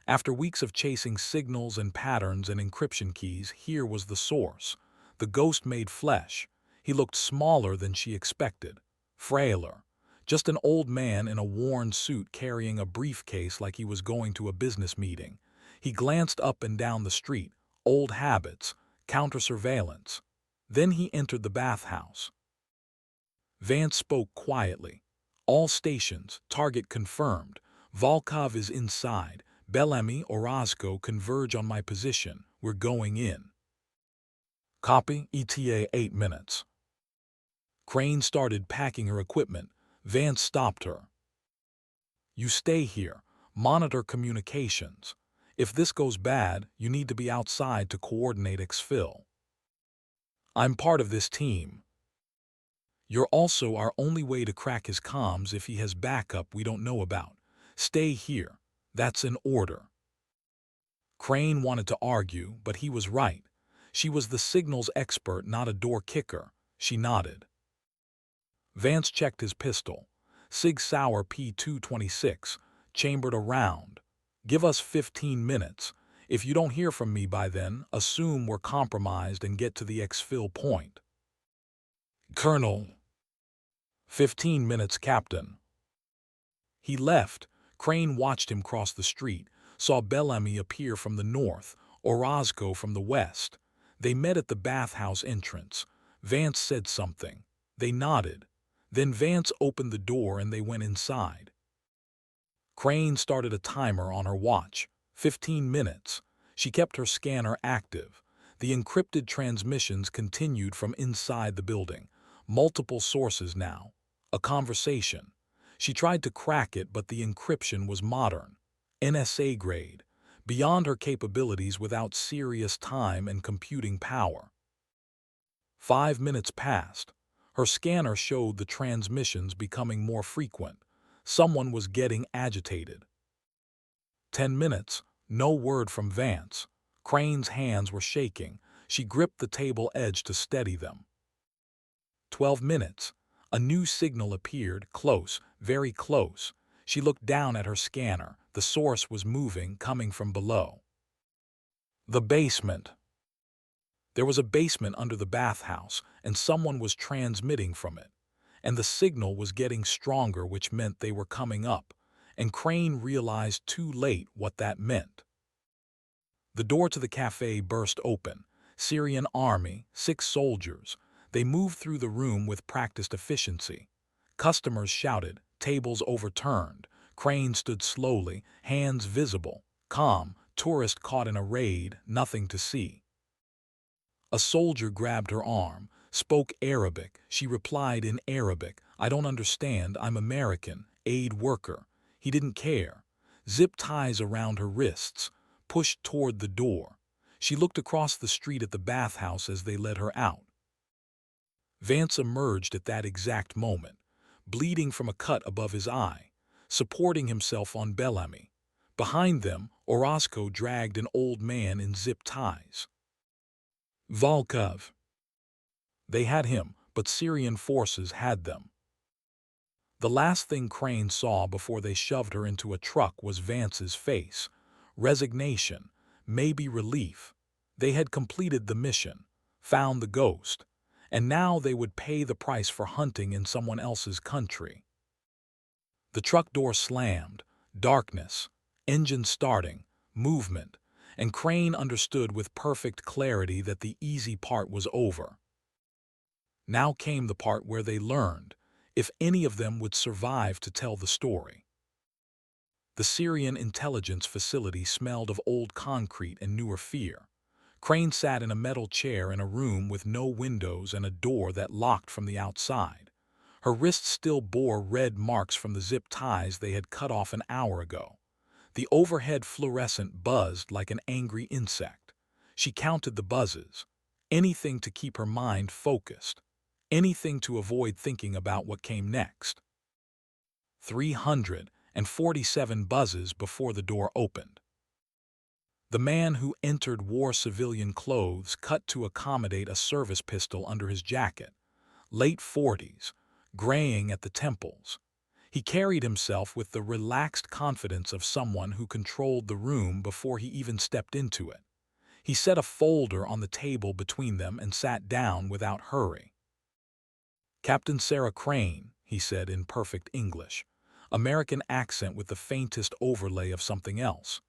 After weeks of chasing signals and patterns and encryption keys, here was the source. The ghost made flesh. He looked smaller than she expected. Frailer. Just an old man in a worn suit carrying a briefcase like he was going to a business meeting. He glanced up and down the street. Old habits. Counter-surveillance. Then he entered the bathhouse. Vance spoke quietly. All stations. Target confirmed. Volkov is inside. Bellamy, Orozco converge on my position. We're going in. Copy. ETA 8 minutes. Crane started packing her equipment. Vance stopped her. You stay here. Monitor communications. If this goes bad, you need to be outside to coordinate exfil. I'm part of this team. You're also our only way to crack his comms if he has backup we don't know about. Stay here. That's an order. Crane wanted to argue, but he was right. She was the signals expert, not a door kicker. She nodded. Vance checked his pistol. Sig Sauer P226, chambered a round. Give us 15 minutes. If you don't hear from me by then, assume we're compromised and get to the exfil point. Colonel. 15 minutes, Captain. He left. Crane watched him cross the street, saw Bellamy appear from the north, Orozco from the west. They met at the bathhouse entrance. Vance said something. They nodded. Then Vance opened the door and they went inside. Crane started a timer on her watch. 15 minutes. She kept her scanner active. The encrypted transmissions continued from inside the building. Multiple sources now. A conversation. She tried to crack it, but the encryption was modern. NSA grade. Beyond her capabilities without serious time and computing power. 5 minutes passed. Her scanner showed the transmissions becoming more frequent. Someone was getting agitated. 10 minutes. No word from Vance. Crane's hands were shaking. She gripped the table edge to steady them. 12 minutes. A new signal appeared, close, very close. She looked down at her scanner. The source was moving, coming from below. The basement. There was a basement under the bathhouse, and someone was transmitting from it. And the signal was getting stronger, which meant they were coming up. And Crane realized too late what that meant. The door to the cafe burst open. Syrian army, 6 soldiers. They moved through the room with practiced efficiency. Customers shouted, tables overturned. Crane stood slowly, hands visible, calm, tourist caught in a raid, nothing to see. A soldier grabbed her arm, spoke Arabic. She replied in Arabic, I don't understand, I'm American, aid worker. He didn't care. Zip ties around her wrists, pushed toward the door. She looked across the street at the bathhouse as they led her out. Vance emerged at that exact moment, bleeding from a cut above his eye, supporting himself on Bellamy. Behind them, Orozco dragged an old man in zip ties. Volkov. They had him, but Syrian forces had them. The last thing Crane saw before they shoved her into a truck was Vance's face. Resignation, maybe relief. They had completed the mission, found the ghost, and now they would pay the price for hunting in someone else's country. The truck door slammed, darkness, engine starting, movement, and Crane understood with perfect clarity that the easy part was over. Now came the part where they learned if any of them would survive to tell the story. The Syrian intelligence facility smelled of old concrete and newer fear. Crane sat in a metal chair in a room with no windows and a door that locked from the outside. Her wrists still bore red marks from the zip ties they had cut off an hour ago. The overhead fluorescent buzzed like an angry insect. She counted the buzzes. Anything to keep her mind focused. Anything to avoid thinking about what came next. 347 buzzes before the door opened. The man who entered wore civilian clothes cut to accommodate a service pistol under his jacket. Late 40s, graying at the temples. He carried himself with the relaxed confidence of someone who controlled the room before he even stepped into it. He set a folder on the table between them and sat down without hurry. "Captain Sarah Crane," he said in perfect English, American accent with the faintest overlay of something else.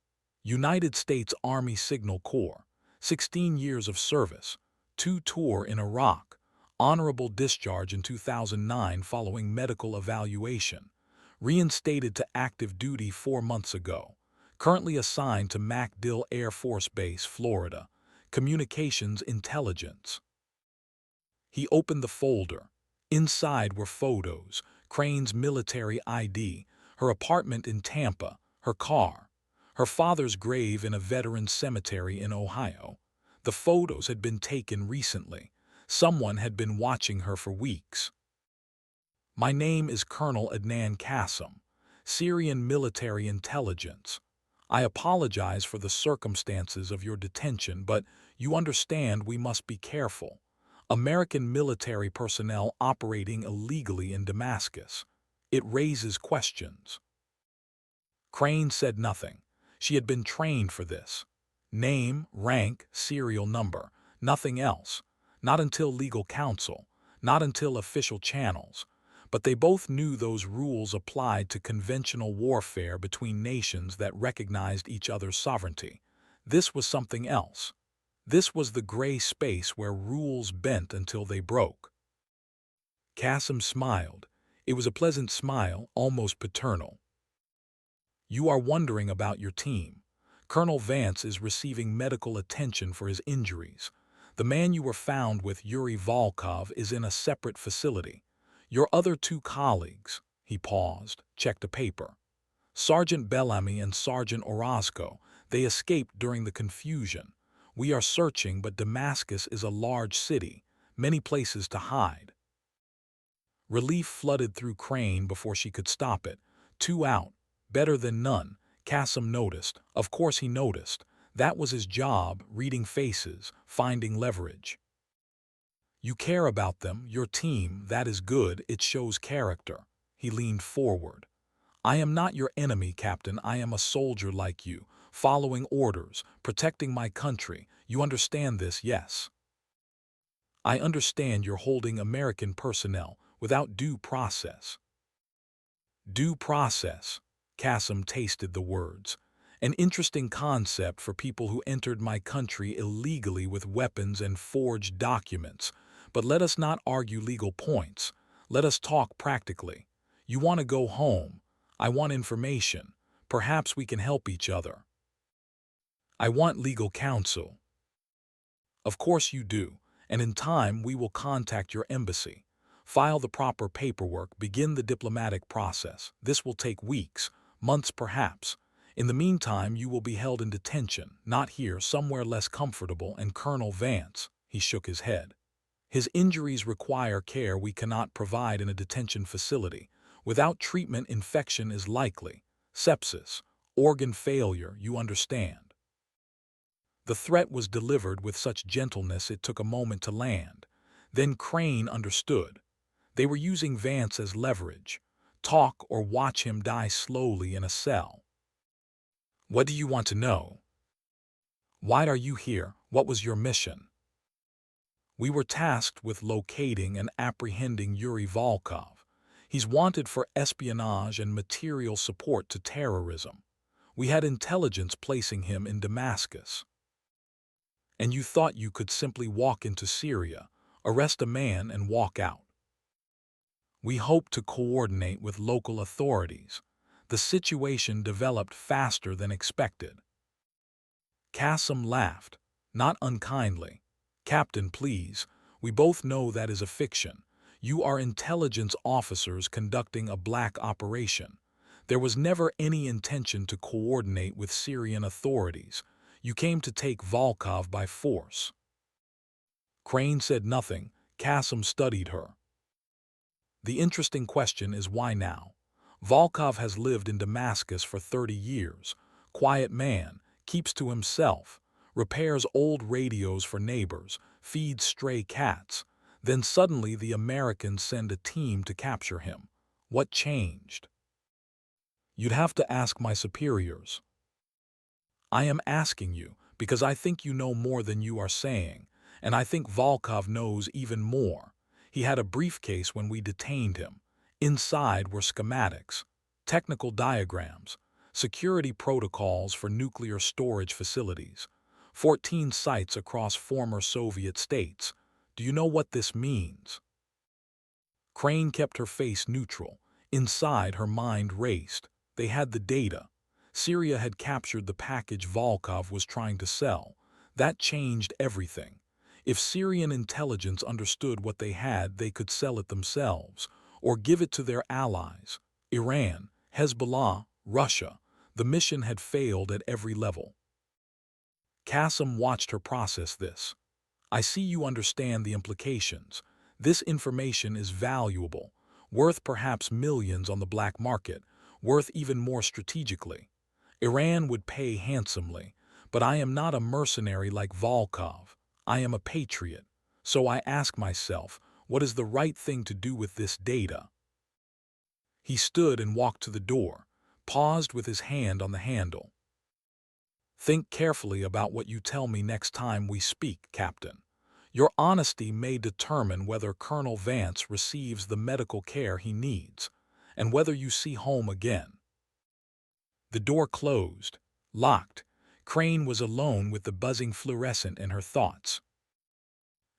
"United States Army Signal Corps, 16 years of service, 2 tour in Iraq, honorable discharge in 2009 following medical evaluation, reinstated to active duty 4 months ago, currently assigned to MacDill Air Force Base, Florida, communications intelligence." He opened the folder. Inside were photos, Crane's military ID, her apartment in Tampa, her car, her father's grave in a veteran's cemetery in Ohio. The photos had been taken recently. Someone had been watching her for weeks. "My name is Colonel Adnan Qasim, Syrian military intelligence. I apologize for the circumstances of your detention, but you understand we must be careful. American military personnel operating illegally in Damascus. It raises questions." Crane said nothing. She had been trained for this. Name, rank, serial number, nothing else. Not until legal counsel, not until official channels. But they both knew those rules applied to conventional warfare between nations that recognized each other's sovereignty. This was something else. This was the gray space where rules bent until they broke. Qasim smiled. It was a pleasant smile, almost paternal. "You are wondering about your team. Colonel Vance is receiving medical attention for his injuries. The man you were found with, Yuri Volkov, is in a separate facility. Your other 2 colleagues," he paused, checked a paper. "Sergeant Bellamy and Sergeant Orozco, they escaped during the confusion. We are searching, but Damascus is a large city, many places to hide." Relief flooded through Crane before she could stop it. 2 out, better than none, Qasim noticed. Of course he noticed. That was his job, reading faces, finding leverage. "You care about them, your team, that is good, it shows character." He leaned forward. "I am not your enemy, Captain, I am a soldier like you, following orders, protecting my country. You understand this, yes?" "I understand you're holding American personnel without due process." Due process. Qasim tasted the words. An interesting concept for people who entered my country illegally with weapons and forged documents. But let us not argue legal points. Let us talk practically. You want to go home. I want information. Perhaps we can help each other. I want legal counsel. Of course you do, and in time we will contact your embassy. File the proper paperwork, begin the diplomatic process. This will take weeks, months perhaps. In the meantime you will be held in detention, not here, somewhere less comfortable, and Colonel Vance, he shook his head. His injuries require care we cannot provide in a detention facility. Without treatment, infection is likely. Sepsis, organ failure, you understand. The threat was delivered with such gentleness it took a moment to land. Then Crane understood. They were using Vance as leverage. Talk or watch him die slowly in a cell. What do you want to know? Why are you here? What was your mission? We were tasked with locating and apprehending Yuri Volkov. He's wanted for espionage and material support to terrorism. We had intelligence placing him in Damascus. And you thought you could simply walk into Syria, arrest a man and walk out. We hoped to coordinate with local authorities. The situation developed faster than expected. Qasim laughed, not unkindly. Captain, please, we both know that is a fiction. You are intelligence officers conducting a black operation. There was never any intention to coordinate with Syrian authorities. You came to take Volkov by force. Crane said nothing. Qasim studied her. The interesting question is why now? Volkov has lived in Damascus for 30 years. Quiet man, keeps to himself, repairs old radios for neighbors, feeds stray cats. Then suddenly the Americans send a team to capture him. What changed? You'd have to ask my superiors. I am asking you because I think you know more than you are saying, and I think Volkov knows even more. He had a briefcase when we detained him. Inside were schematics, technical diagrams, security protocols for nuclear storage facilities, 14 sites across former Soviet states. Do you know what this means? Crane kept her face neutral. Inside, her mind raced. They had the data. Syria had captured the package Volkov was trying to sell. That changed everything. If Syrian intelligence understood what they had, they could sell it themselves, or give it to their allies. Iran, Hezbollah, Russia. The mission had failed at every level. Qasim watched her process this. I see you understand the implications. This information is valuable, worth perhaps millions on the black market, worth even more strategically. Iran would pay handsomely, but I am not a mercenary like Volkov. I am a patriot. So I ask myself, what is the right thing to do with this data? He stood and walked to the door, paused with his hand on the handle. Think carefully about what you tell me next time we speak, Captain. Your honesty may determine whether Colonel Vance receives the medical care he needs, and whether you see home again. The door closed, locked. Crane was alone with the buzzing fluorescent in her thoughts.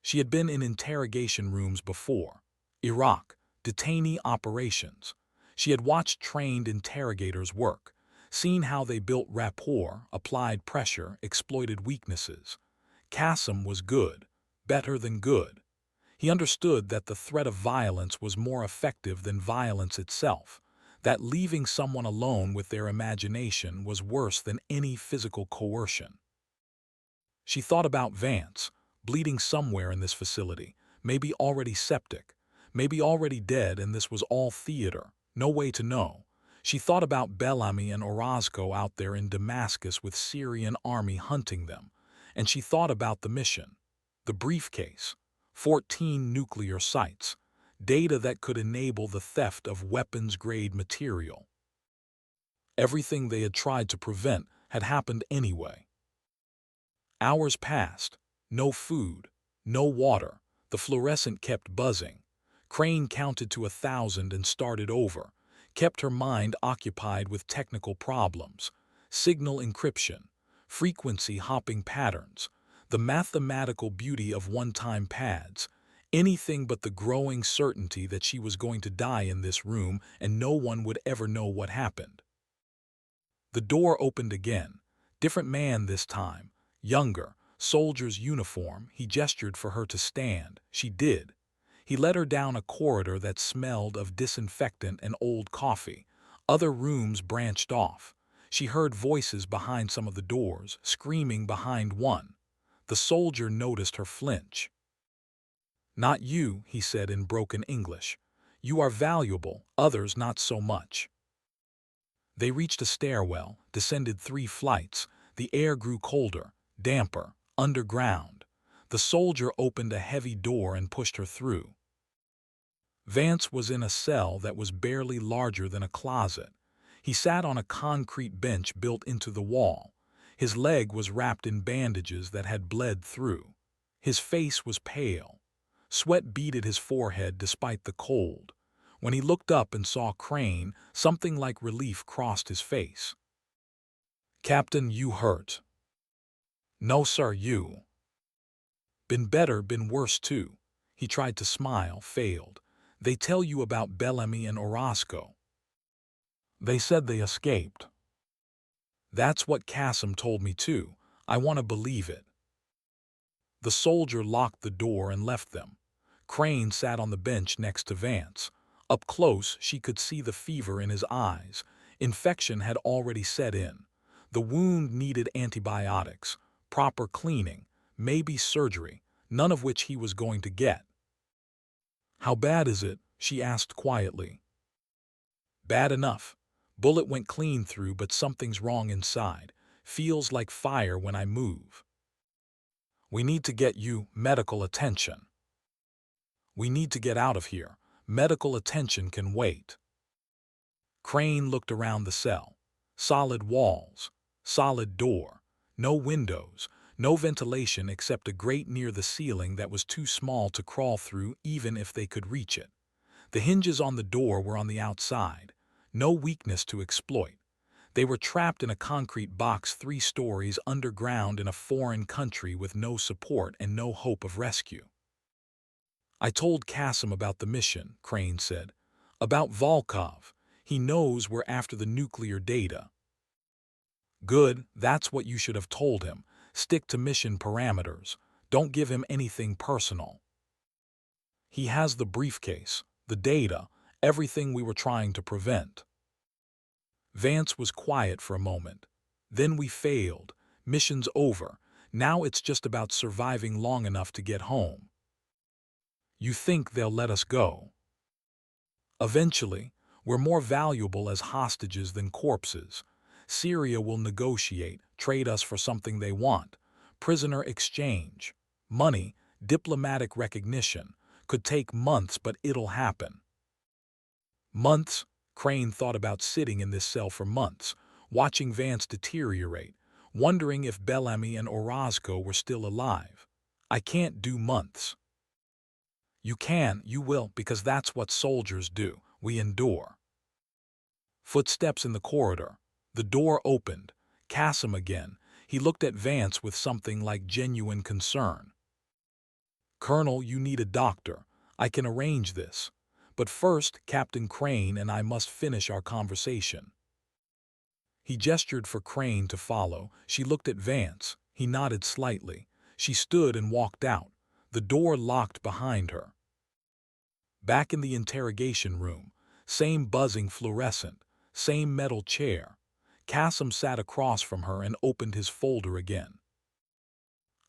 She had been in interrogation rooms before. Iraq, detainee operations. She had watched trained interrogators work, seen how they built rapport, applied pressure, exploited weaknesses. Qasim was good, better than good. He understood that the threat of violence was more effective than violence itself, that leaving someone alone with their imagination was worse than any physical coercion. She thought about Vance, bleeding somewhere in this facility, maybe already septic, maybe already dead, and this was all theater, no way to know. She thought about Bellamy and Orozco out there in Damascus with Syrian army hunting them, and she thought about the mission, the briefcase, 14 nuclear sites, data that could enable the theft of weapons-grade material. Everything they had tried to prevent had happened anyway. Hours passed, no food, no water. The fluorescent kept buzzing. Crane counted to 1,000 and started over, kept her mind occupied with technical problems, signal encryption, frequency hopping patterns, the mathematical beauty of one-time pads, anything but the growing certainty that she was going to die in this room and no one would ever know what happened. The door opened again. Different man this time, younger, soldier's uniform. He gestured for her to stand. She did. He led her down a corridor that smelled of disinfectant and old coffee. Other rooms branched off. She heard voices behind some of the doors, screaming behind one. The soldier noticed her flinch. Not you, he said in broken English. You are valuable, others not so much. They reached a stairwell, descended 3 flights. The air grew colder, damper, underground. The soldier opened a heavy door and pushed her through. Vance was in a cell that was barely larger than a closet. He sat on a concrete bench built into the wall. His leg was wrapped in bandages that had bled through. His face was pale. Sweat beaded his forehead despite the cold. When he looked up and saw Crane, something like relief crossed his face. "Captain, you hurt?" "No, sir, you." "Been better, been worse too." He tried to smile, failed. "They tell you about Bellamy and Orozco." "They said they escaped." "That's what Kasim told me too. I want to believe it." The soldier locked the door and left them. Crane sat on the bench next to Vance. Up close, she could see the fever in his eyes. Infection had already set in. The wound needed antibiotics, proper cleaning, maybe surgery, none of which he was going to get. "How bad is it?" she asked quietly. "Bad enough. Bullet went clean through, but something's wrong inside. Feels like fire when I move." "We need to get you medical attention." "We need to get out of here. Medical attention can wait." Crane looked around the cell. Solid walls, solid door, no windows, no ventilation except a grate near the ceiling that was too small to crawl through even if they could reach it. The hinges on the door were on the outside. No weakness to exploit. They were trapped in a concrete box 3 stories underground in a foreign country with no support and no hope of rescue. "I told Kasim about the mission," Crane said. "About Volkov. He knows we're after the nuclear data." "Good, that's what you should have told him. Stick to mission parameters. Don't give him anything personal." "He has the briefcase, the data, everything we were trying to prevent." Vance was quiet for a moment. "Then we failed. Mission's over. Now it's just about surviving long enough to get home." "You think they'll let us go?" "Eventually. We're more valuable as hostages than corpses. Syria will negotiate, trade us for something they want. Prisoner exchange. Money, diplomatic recognition. Could take months, but it'll happen." Months? Crane thought about sitting in this cell for months, watching Vance deteriorate, wondering if Bellamy and Orozco were still alive. "I can't do months." "You can, you will, because that's what soldiers do. We endure." Footsteps in the corridor. The door opened. Kasim again. He looked at Vance with something like genuine concern. "Colonel, you need a doctor. I can arrange this. But first, Captain Crane and I must finish our conversation." He gestured for Crane to follow. She looked at Vance. He nodded slightly. She stood and walked out. The door locked behind her. Back in the interrogation room, same buzzing fluorescent, same metal chair. Kasim sat across from her and opened his folder again.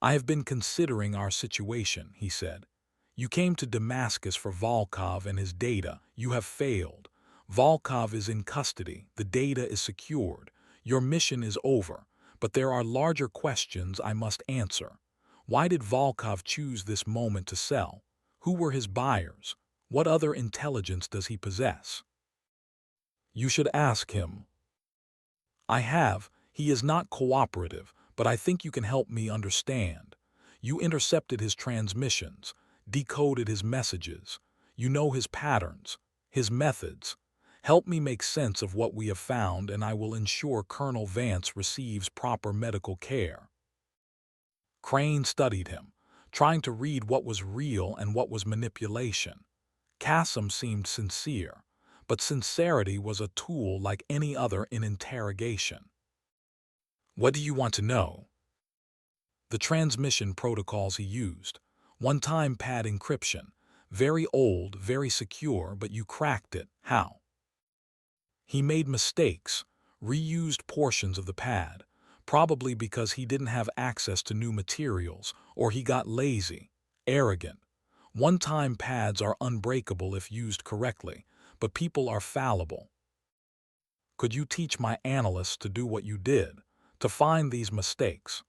"I have been considering our situation," he said. "You came to Damascus for Volkov and his data. You have failed. Volkov is in custody. The data is secured. Your mission is over. But there are larger questions I must answer. Why did Volkov choose this moment to sell? Who were his buyers? What other intelligence does he possess?" "You should ask him." "I have. He is not cooperative, but I think you can help me understand. You intercepted his transmissions, decoded his messages. You know his patterns, his methods. Help me make sense of what we have found, and I will ensure Colonel Vance receives proper medical care." Crane studied him, trying to read what was real and what was manipulation. Kasim seemed sincere, but sincerity was a tool like any other in interrogation. "What do you want to know?" "The transmission protocols he used. One-time pad encryption. Very old, very secure, but you cracked it. How?" "He made mistakes, reused portions of the pad, probably because he didn't have access to new materials, or he got lazy, arrogant. One-time pads are unbreakable if used correctly, but people are fallible. Could you teach my analysts to do what you did, to find these mistakes?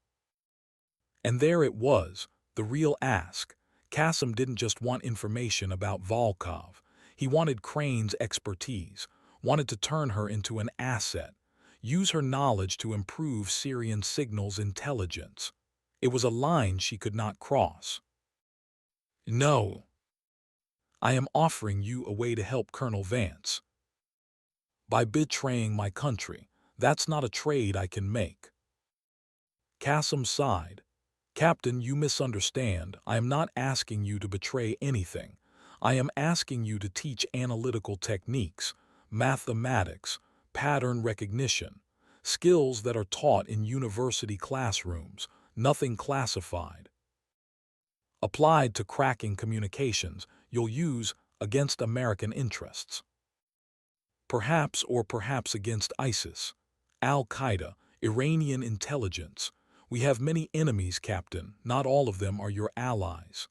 And there it was, the real ask. Kasim didn't just want information about Volkov. He wanted Crane's expertise, wanted to turn her into an asset, use her knowledge to improve Syrian signals intelligence. It was a line she could not cross. No, I am offering you a way to help Colonel Vance. By betraying my country, that's not a trade I can make. Kasim sighed. Captain, you misunderstand. I am not asking you to betray anything. I am asking you to teach analytical techniques, mathematics, pattern recognition, skills that are taught in university classrooms, nothing classified. Applied to cracking communications you'll use against American interests. Perhaps or perhaps against ISIS, Al-Qaeda, Iranian intelligence. We have many enemies, Captain. Not all of them are your allies.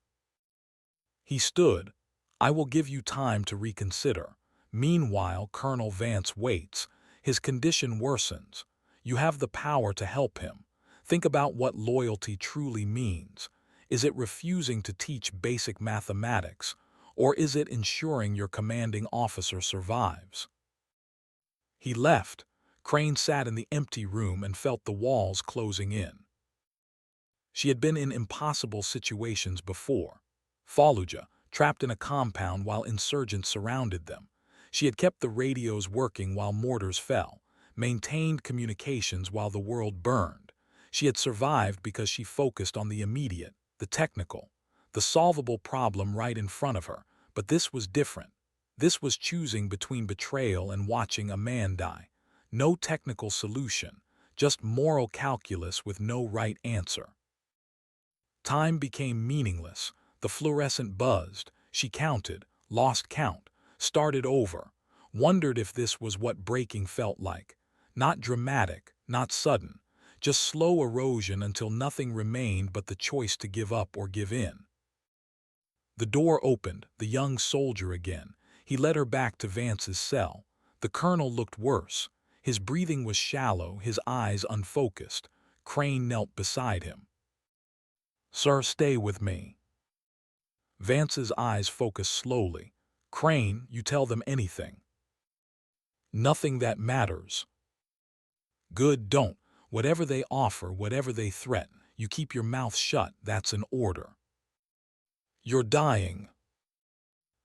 He stood. I will give you time to reconsider. Meanwhile, Colonel Vance waits. His condition worsens. You have the power to help him. Think about what loyalty truly means. Is it refusing to teach basic mathematics, or is it ensuring your commanding officer survives? He left. Crane sat in the empty room and felt the walls closing in. She had been in impossible situations before. Fallujah, trapped in a compound while insurgents surrounded them. She had kept the radios working while mortars fell, maintained communications while the world burned. She had survived because she focused on the immediate, the technical, the solvable problem right in front of her. But this was different. This was choosing between betrayal and watching a man die. No technical solution, just moral calculus with no right answer. Time became meaningless. The fluorescent buzzed. She counted, lost count, started over, wondered if this was what breaking felt like. Not dramatic, not sudden, just slow erosion until nothing remained but the choice to give up or give in. The door opened, the young soldier again. He led her back to Vance's cell. The colonel looked worse. His breathing was shallow, his eyes unfocused. Crane knelt beside him. Sir, stay with me. Vance's eyes focused slowly. Crane, you tell them anything. Nothing that matters. Good, don't. Whatever they offer, whatever they threaten, you keep your mouth shut, that's an order. You're dying.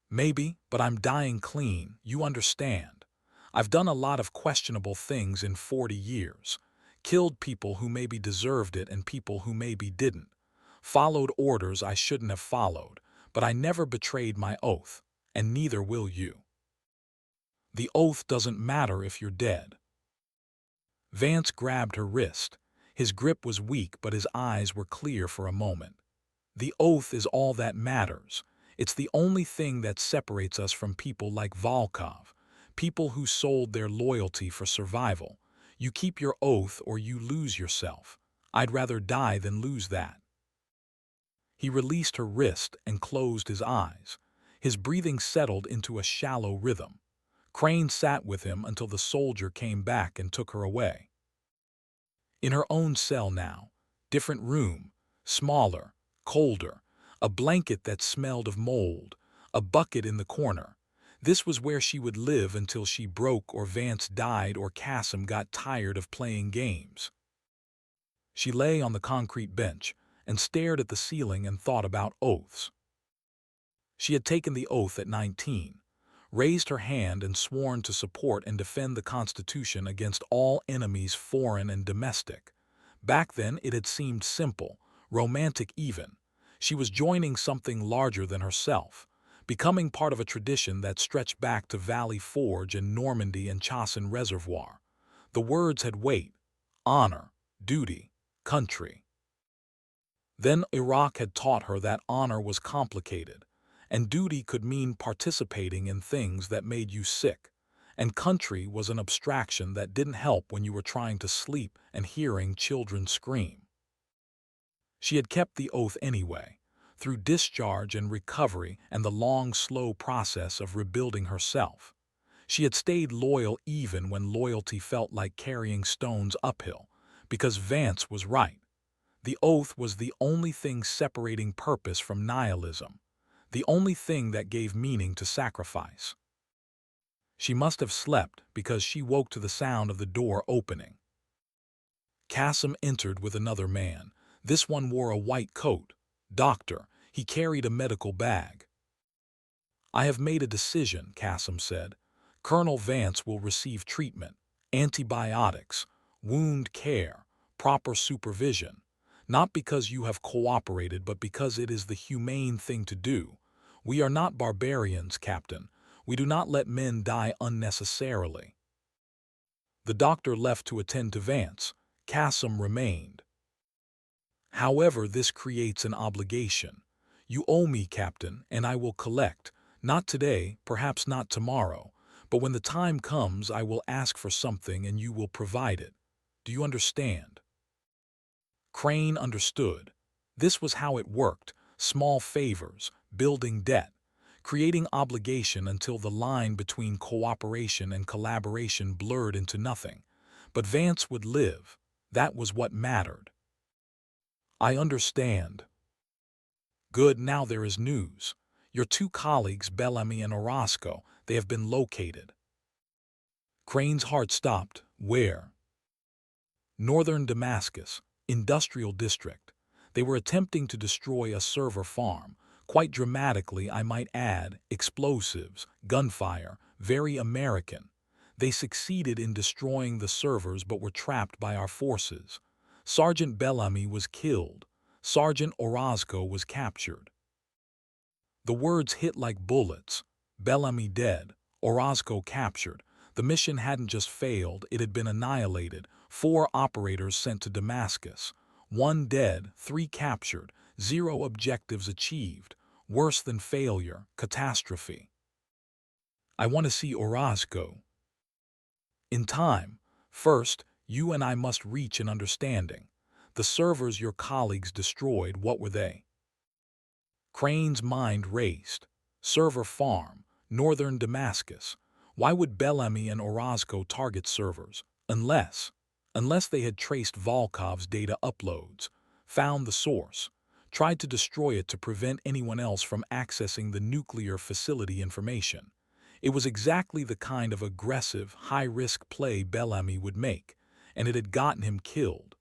Maybe, but I'm dying clean, you understand. I've done a lot of questionable things in 40 years. Killed people who maybe deserved it and people who maybe didn't. Followed orders I shouldn't have followed, but I never betrayed my oath, and neither will you. The oath doesn't matter if you're dead. Vance grabbed her wrist. His grip was weak, but his eyes were clear for a moment. The oath is all that matters. It's the only thing that separates us from people like Volkov, people who sold their loyalty for survival. You keep your oath or you lose yourself. I'd rather die than lose that. He released her wrist and closed his eyes. His breathing settled into a shallow rhythm. Crane sat with him until the soldier came back and took her away. In her own cell now, different room, smaller, colder, a blanket that smelled of mold, a bucket in the corner. This was where she would live until she broke or Vance died or Kasim got tired of playing games. She lay on the concrete bench and stared at the ceiling and thought about oaths. She had taken the oath at 19, raised her hand and sworn to support and defend the Constitution against all enemies, foreign and domestic. Back then it had seemed simple, romantic even. She was joining something larger than herself, becoming part of a tradition that stretched back to Valley Forge and Normandy and Chasen Reservoir. The words had weight: honor, duty, country. Then Iraq had taught her that honor was complicated, and duty could mean participating in things that made you sick, and country was an abstraction that didn't help when you were trying to sleep and hearing children scream. She had kept the oath anyway. through discharge and recovery and the long, slow process of rebuilding herself. She had stayed loyal even when loyalty felt like carrying stones uphill, because Vance was right. The oath was the only thing separating purpose from nihilism, the only thing that gave meaning to sacrifice. She must have slept because she woke to the sound of the door opening. Qasim entered with another man. This one wore a white coat. Doctor, he carried a medical bag. I have made a decision, Qasim said. Colonel Vance will receive treatment, antibiotics, wound care, proper supervision. Not because you have cooperated, but because it is the humane thing to do. We are not barbarians, Captain. We do not let men die unnecessarily. The doctor left to attend to Vance. Qasim remained. However, this creates an obligation. You owe me, Captain, and I will collect. Not today, perhaps not tomorrow, but when the time comes I will ask for something and you will provide it. Do you understand? Crane understood. This was how it worked: small favors, building debt, creating obligation until the line between cooperation and collaboration blurred into nothing. But Vance would live. That was what mattered. I understand. Good, now there is news. Your two colleagues, Bellamy and Orozco, they have been located. Crane's heart stopped. Where? Northern Damascus, industrial district. They were attempting to destroy a server farm. Quite dramatically, I might add, explosives, gunfire, very American. They succeeded in destroying the servers but were trapped by our forces. Sergeant Bellamy was killed. Sergeant Orozco was captured. The words hit like bullets. Bellamy dead, Orozco captured. The mission hadn't just failed, it had been annihilated. 4 operators sent to Damascus. 1 dead, 3 captured, 0 objectives achieved. Worse than failure, catastrophe. I want to see Orozco. In time. First, you and I must reach an understanding. The servers your colleagues destroyed, what were they? Crane's mind raced. Server farm, northern Damascus. Why would Bellamy and Orozco target servers? Unless they had traced Volkov's data uploads, found the source, tried to destroy it to prevent anyone else from accessing the nuclear facility information. It was exactly the kind of aggressive, high-risk play Bellamy would make, and it had gotten him killed.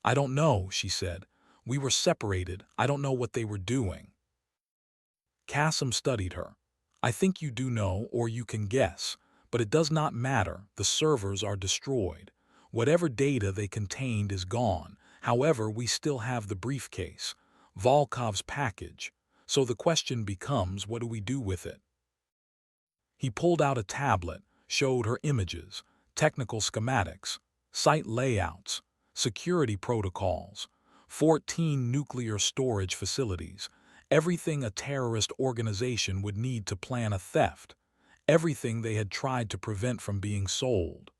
I don't know, she said. We were separated. I don't know what they were doing. Qasim studied her. I think you do know, or you can guess, but it does not matter. The servers are destroyed. Whatever data they contained is gone. However, we still have the briefcase, Volkov's package. So the question becomes, what do we do with it? He pulled out a tablet, showed her images, technical schematics, site layouts, security protocols, 14 nuclear storage facilities, everything a terrorist organization would need to plan a theft, everything they had tried to prevent from being sold.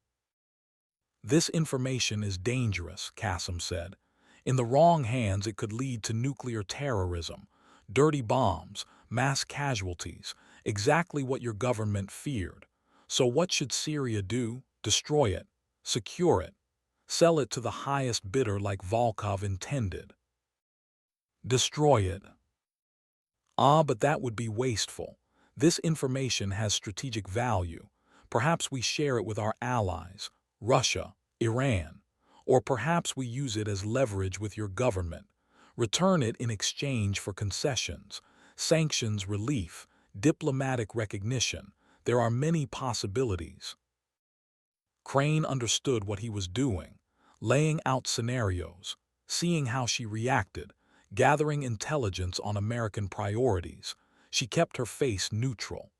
This information is dangerous, Qasim said. In the wrong hands, it could lead to nuclear terrorism, dirty bombs, mass casualties, exactly what your government feared. So what should Syria do? Destroy it, secure it, sell it to the highest bidder like Volkov intended. Destroy it. Ah, but that would be wasteful. This information has strategic value. Perhaps we share it with our allies, Russia, Iran, or perhaps we use it as leverage with your government. Return it in exchange for concessions, sanctions relief, diplomatic recognition. There are many possibilities. Crane understood what he was doing, laying out scenarios, seeing how she reacted, gathering intelligence on American priorities. She kept her face neutral.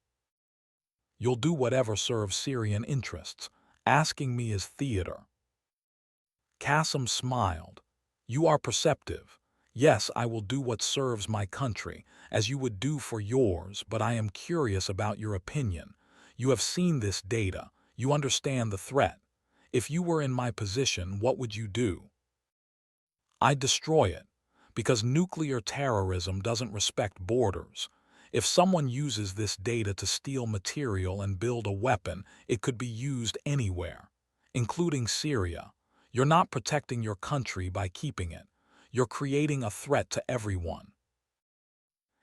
You'll do whatever serves Syrian interests. Asking me is theater. Qasim smiled. You are perceptive. Yes, I will do what serves my country, as you would do for yours, but I am curious about your opinion. You have seen this data. You understand the threat. If you were in my position, what would you do? I'd destroy it. Because nuclear terrorism doesn't respect borders. If someone uses this data to steal material and build a weapon, it could be used anywhere, including Syria. You're not protecting your country by keeping it. You're creating a threat to everyone,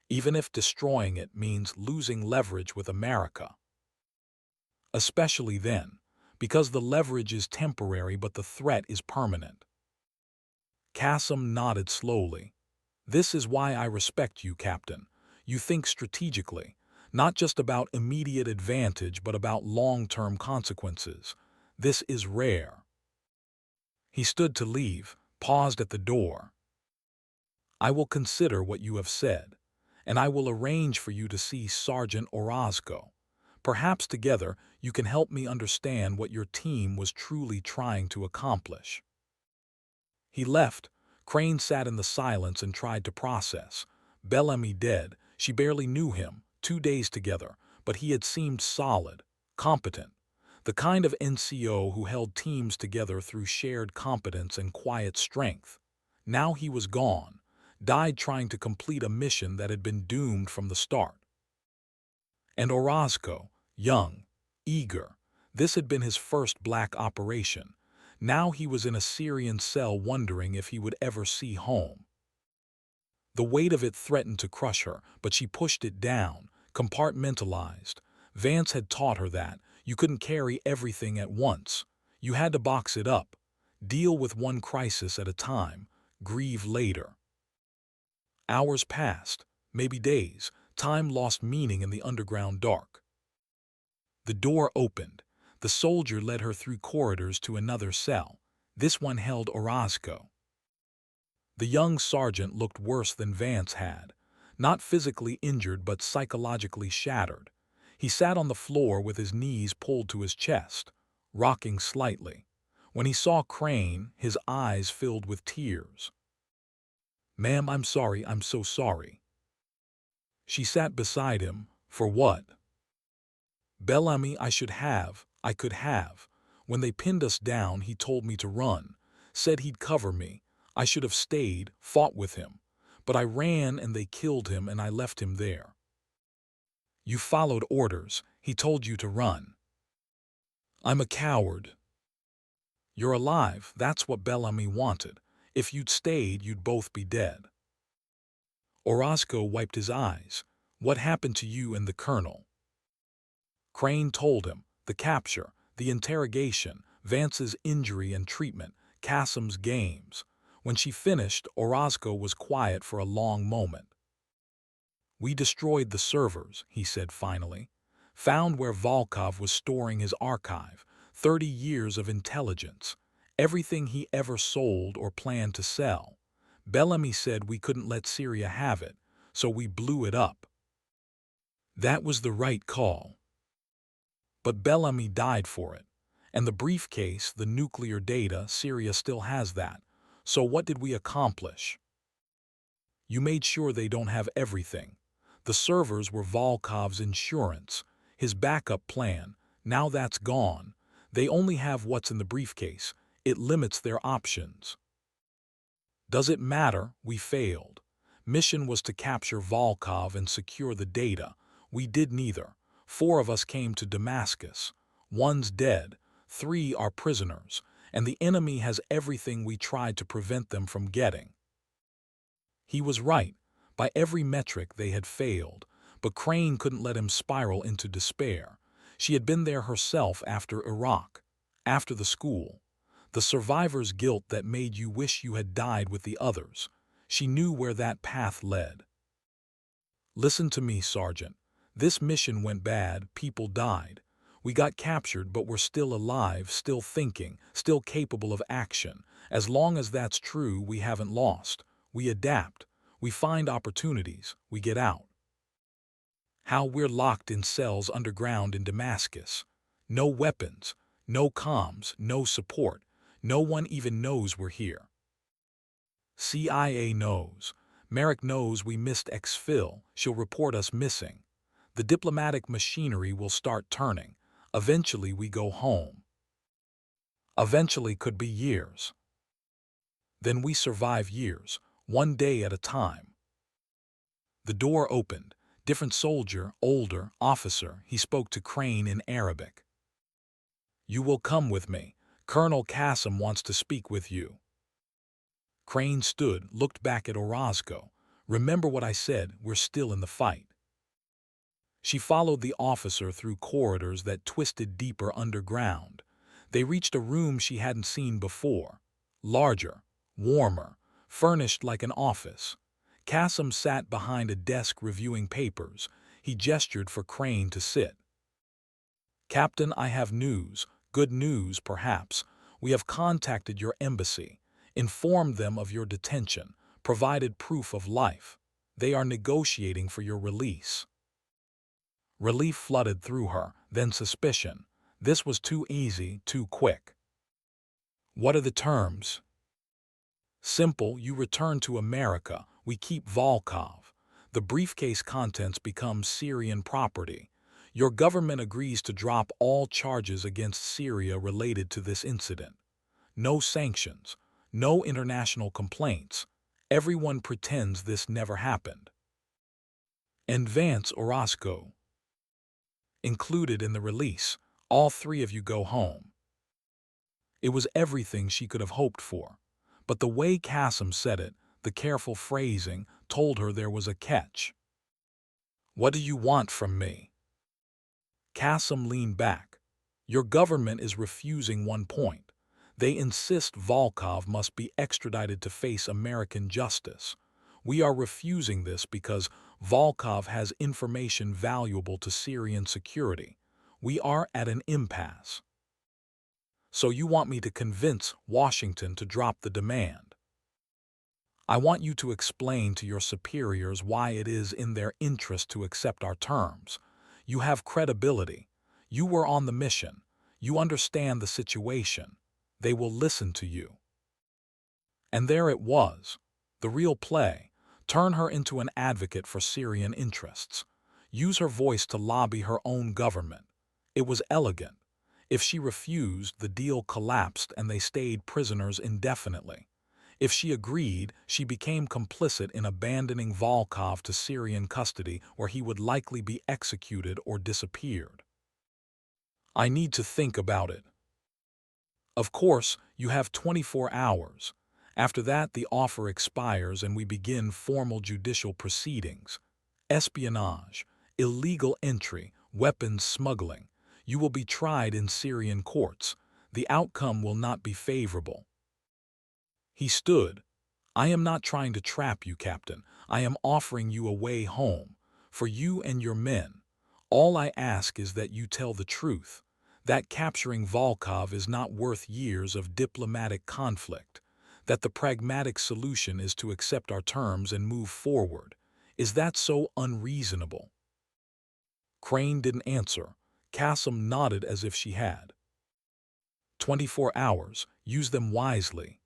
even if destroying it means losing leverage with America. Especially then, because the leverage is temporary but the threat is permanent. Qasim nodded slowly. This is why I respect you, Captain. You think strategically, not just about immediate advantage but about long-term consequences. This is rare. He stood to leave, paused at the door. I will consider what you have said, and I will arrange for you to see Sergeant Orozco. Perhaps together you can help me understand what your team was truly trying to accomplish. He left. Crane sat in the silence and tried to process. Bellamy dead. She barely knew him. 2 days together, but he had seemed solid, competent. The kind of NCO who held teams together through shared competence and quiet strength. Now he was gone, died trying to complete a mission that had been doomed from the start. And Orozco, young, eager. This had been his first black operation. Now he was in a Syrian cell wondering if he would ever see home. The weight of it threatened to crush her, but she pushed it down, compartmentalized. Vance had taught her that you couldn't carry everything at once. You had to box it up, deal with one crisis at a time, grieve later. Hours passed, maybe days. Time lost meaning in the underground dark. The door opened. The soldier led her through corridors to another cell. This one held Orozco. The young sergeant looked worse than Vance had. Not physically injured but psychologically shattered. He sat on the floor with his knees pulled to his chest, rocking slightly. When he saw Crane, his eyes filled with tears. "Ma'am, I'm sorry, I'm so sorry." She sat beside him. For what? "Bellamy, I could have. When they pinned us down, he told me to run. Said he'd cover me. I should have stayed, fought with him. But I ran and they killed him and I left him there." "You followed orders. He told you to run." "I'm a coward." "You're alive. That's what Bellamy wanted. If you'd stayed, you'd both be dead." Orozco wiped his eyes. "What happened to you and the colonel?" Crane told him, the capture, the interrogation, Vance's injury and treatment, Qasim's games. When she finished, Orozco was quiet for a long moment. "We destroyed the servers," he said finally. "Found where Volkov was storing his archive, 30 years of intelligence, everything he ever sold or planned to sell. Bellamy said we couldn't let Syria have it, so we blew it up. That was the right call. But Bellamy died for it. And the briefcase, the nuclear data, Syria still has that. So what did we accomplish? You made sure they don't have everything. The servers were Volkov's insurance, his backup plan. Now that's gone. They only have what's in the briefcase. It limits their options." "Does it matter? We failed. Mission was to capture Volkov and secure the data. We did neither. 4 of us came to Damascus. 1's dead, 3 are prisoners, and the enemy has everything we tried to prevent them from getting." He was right. By every metric they had failed, but Crane couldn't let him spiral into despair. She had been there herself after Iraq, after the school. The survivor's guilt that made you wish you had died with the others. She knew where that path led. "Listen to me, Sergeant. This mission went bad, people died. We got captured, but we're still alive, still thinking, still capable of action. As long as that's true, we haven't lost. We adapt. We find opportunities. We get out. How we're locked in cells underground in Damascus. No weapons, no comms, no support. No one even knows we're here. CIA knows. Merrick knows we missed exfil. She'll report us missing. The diplomatic machinery will start turning. Eventually we go home. Eventually could be years. Then we survive years. one day at a time. The door opened. Different soldier, older, officer, he spoke to Crane in Arabic. "You will come with me. Colonel Kassem wants to speak with you." Crane stood, looked back at Orozco. "Remember what I said, we're still in the fight." She followed the officer through corridors that twisted deeper underground. They reached a room she hadn't seen before. Larger, warmer, furnished like an office. Kassem sat behind a desk reviewing papers. He gestured for Crane to sit. "Captain, I have news. Good news, perhaps. We have contacted your embassy, informed them of your detention, provided proof of life. They are negotiating for your release." Relief flooded through her, then suspicion. This was too easy, too quick. "What are the terms?" "Simple, you return to America. We keep Volkov. The briefcase contents become Syrian property. Your government agrees to drop all charges against Syria related to this incident. No sanctions, no international complaints. Everyone pretends this never happened." "And Vance Orozco?" "Included in the release. All three of you go home." It was everything she could have hoped for. But the way Kassem said it, the careful phrasing, told her there was a catch. "What do you want from me?" Kassem leaned back. "Your government is refusing one point. They insist Volkov must be extradited to face American justice. We are refusing this because Volkov has information valuable to Syrian security. We are at an impasse." "So you want me to convince Washington to drop the demand?" "I want you to explain to your superiors why it is in their interest to accept our terms. You have credibility. You were on the mission. You understand the situation. They will listen to you." And there it was. The real play. Turn her into an advocate for Syrian interests. Use her voice to lobby her own government. It was elegant. If she refused, the deal collapsed and they stayed prisoners indefinitely. If she agreed, she became complicit in abandoning Volkov to Syrian custody where he would likely be executed or disappeared. "I need to think about it." "Of course, you have 24 hours. After that, the offer expires and we begin formal judicial proceedings. Espionage, illegal entry, weapons smuggling. You will be tried in Syrian courts. The outcome will not be favorable." He stood. "I am not trying to trap you, Captain. I am offering you a way home, for you and your men. All I ask is that you tell the truth, that capturing Volkov is not worth years of diplomatic conflict, that the pragmatic solution is to accept our terms and move forward. Is that so unreasonable?" Crane didn't answer. Kassem nodded as if she had. 24 hours. Use them wisely."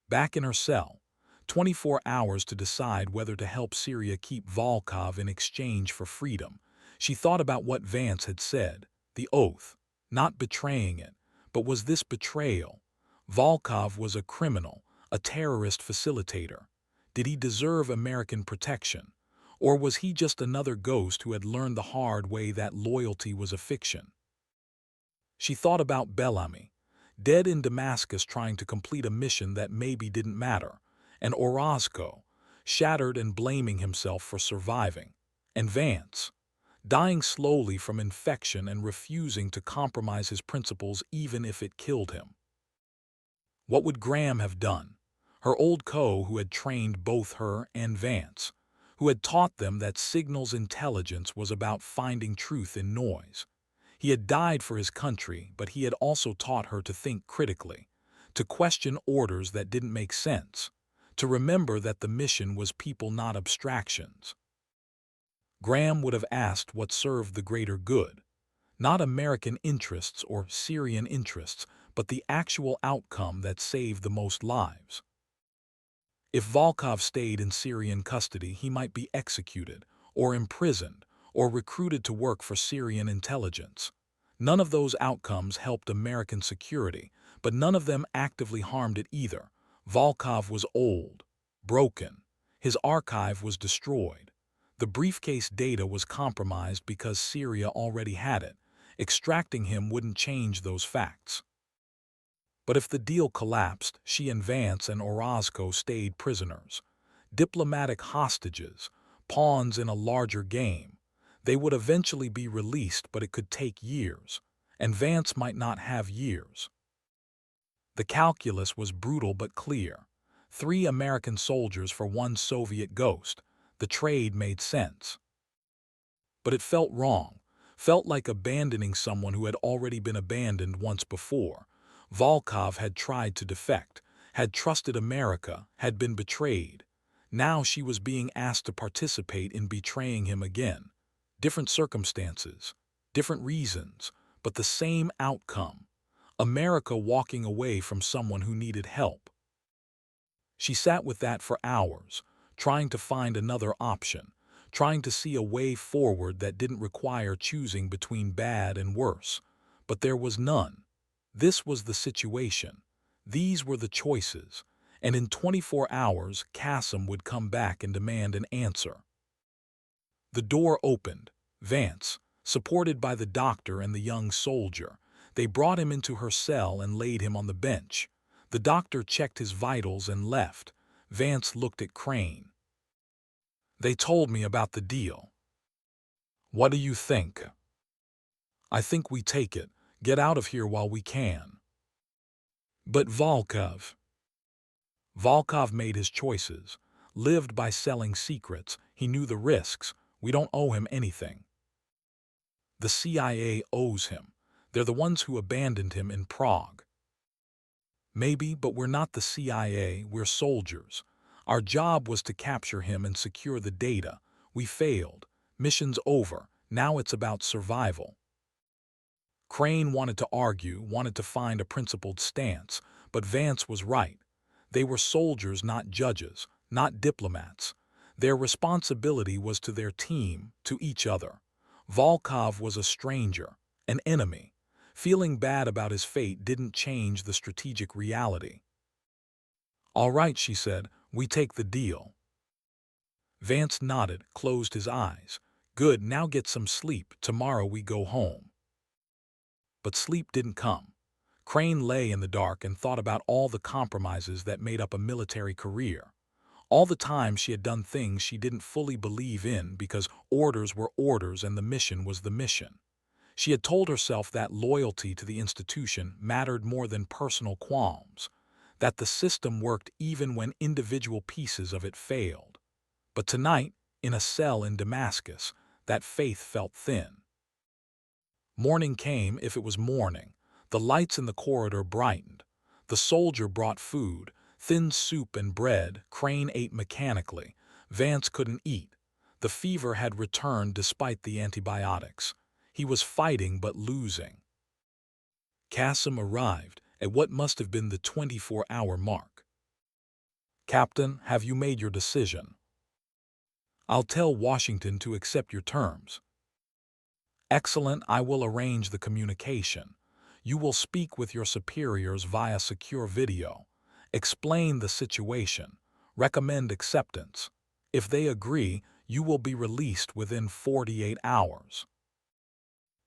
Back in her cell, 24 hours to decide whether to help Syria keep Volkov in exchange for freedom. She thought about what Vance had said, the oath, not betraying it, but was this betrayal? Volkov was a criminal, a terrorist facilitator. Did he deserve American protection? Or was he just another ghost who had learned the hard way that loyalty was a fiction? She thought about Bellamy, dead in Damascus trying to complete a mission that maybe didn't matter, and Orozco, shattered and blaming himself for surviving, and Vance, dying slowly from infection and refusing to compromise his principles even if it killed him. What would Graham have done? Her old who had trained both her and Vance, who had taught them that signals intelligence was about finding truth in noise. He had died for his country, but he had also taught her to think critically, to question orders that didn't make sense, to remember that the mission was people, not abstractions. Graham would have asked what served the greater good, not American interests or Syrian interests, but the actual outcome that saved the most lives. If Volkov stayed in Syrian custody, he might be executed, or imprisoned, or recruited to work for Syrian intelligence. None of those outcomes helped American security, but none of them actively harmed it either. Volkov was old, broken. His archive was destroyed. The briefcase data was compromised because Syria already had it. Extracting him wouldn't change those facts. But if the deal collapsed, she and Vance and Orozco stayed prisoners. Diplomatic hostages, pawns in a larger game. They would eventually be released, but it could take years. And Vance might not have years. The calculus was brutal but clear. 3 American soldiers for 1 Soviet ghost. The trade made sense. But it felt wrong. Felt like abandoning someone who had already been abandoned once before. Volkov had tried to defect, had trusted America, had been betrayed. Now she was being asked to participate in betraying him again. Different circumstances, different reasons, but the same outcome. America walking away from someone who needed help. She sat with that for hours, trying to find another option, trying to see a way forward that didn't require choosing between bad and worse. But there was none. This was the situation. These were the choices. And in 24 hours, Kasim would come back and demand an answer. The door opened. Vance, supported by the doctor and the young soldier, they brought him into her cell and laid him on the bench. The doctor checked his vitals and left. Vance looked at Crane. "They told me about the deal. What do you think?" "I think we take it. Get out of here while we can." "But Volkov." "Volkov made his choices. Lived by selling secrets. He knew the risks. We don't owe him anything." "The CIA owes him. They're the ones who abandoned him in Prague." "Maybe, but we're not the CIA. We're soldiers. Our job was to capture him and secure the data. We failed. Mission's over. Now it's about survival." Crane wanted to argue, wanted to find a principled stance, but Vance was right. They were soldiers, not judges, not diplomats. Their responsibility was to their team, to each other. Volkov was a stranger, an enemy. Feeling bad about his fate didn't change the strategic reality. "All right," she said, "we take the deal." Vance nodded, closed his eyes. "Good, now get some sleep. Tomorrow we go home." But sleep didn't come. Crane lay in the dark and thought about all the compromises that made up a military career. All the time she had done things she didn't fully believe in because orders were orders and the mission was the mission. She had told herself that loyalty to the institution mattered more than personal qualms, that the system worked even when individual pieces of it failed. But tonight, in a cell in Damascus, that faith felt thin. Morning came, if it was morning. The lights in the corridor brightened. The soldier brought food, thin soup and bread. Crane ate mechanically. Vance couldn't eat. The fever had returned despite the antibiotics. He was fighting but losing. Kasim arrived at what must have been the 24-hour mark. "Captain, have you made your decision?" "I'll tell Washington to accept your terms." "Excellent, I will arrange the communication. You will speak with your superiors via secure video. Explain the situation. Recommend acceptance. If they agree, you will be released within 48 hours.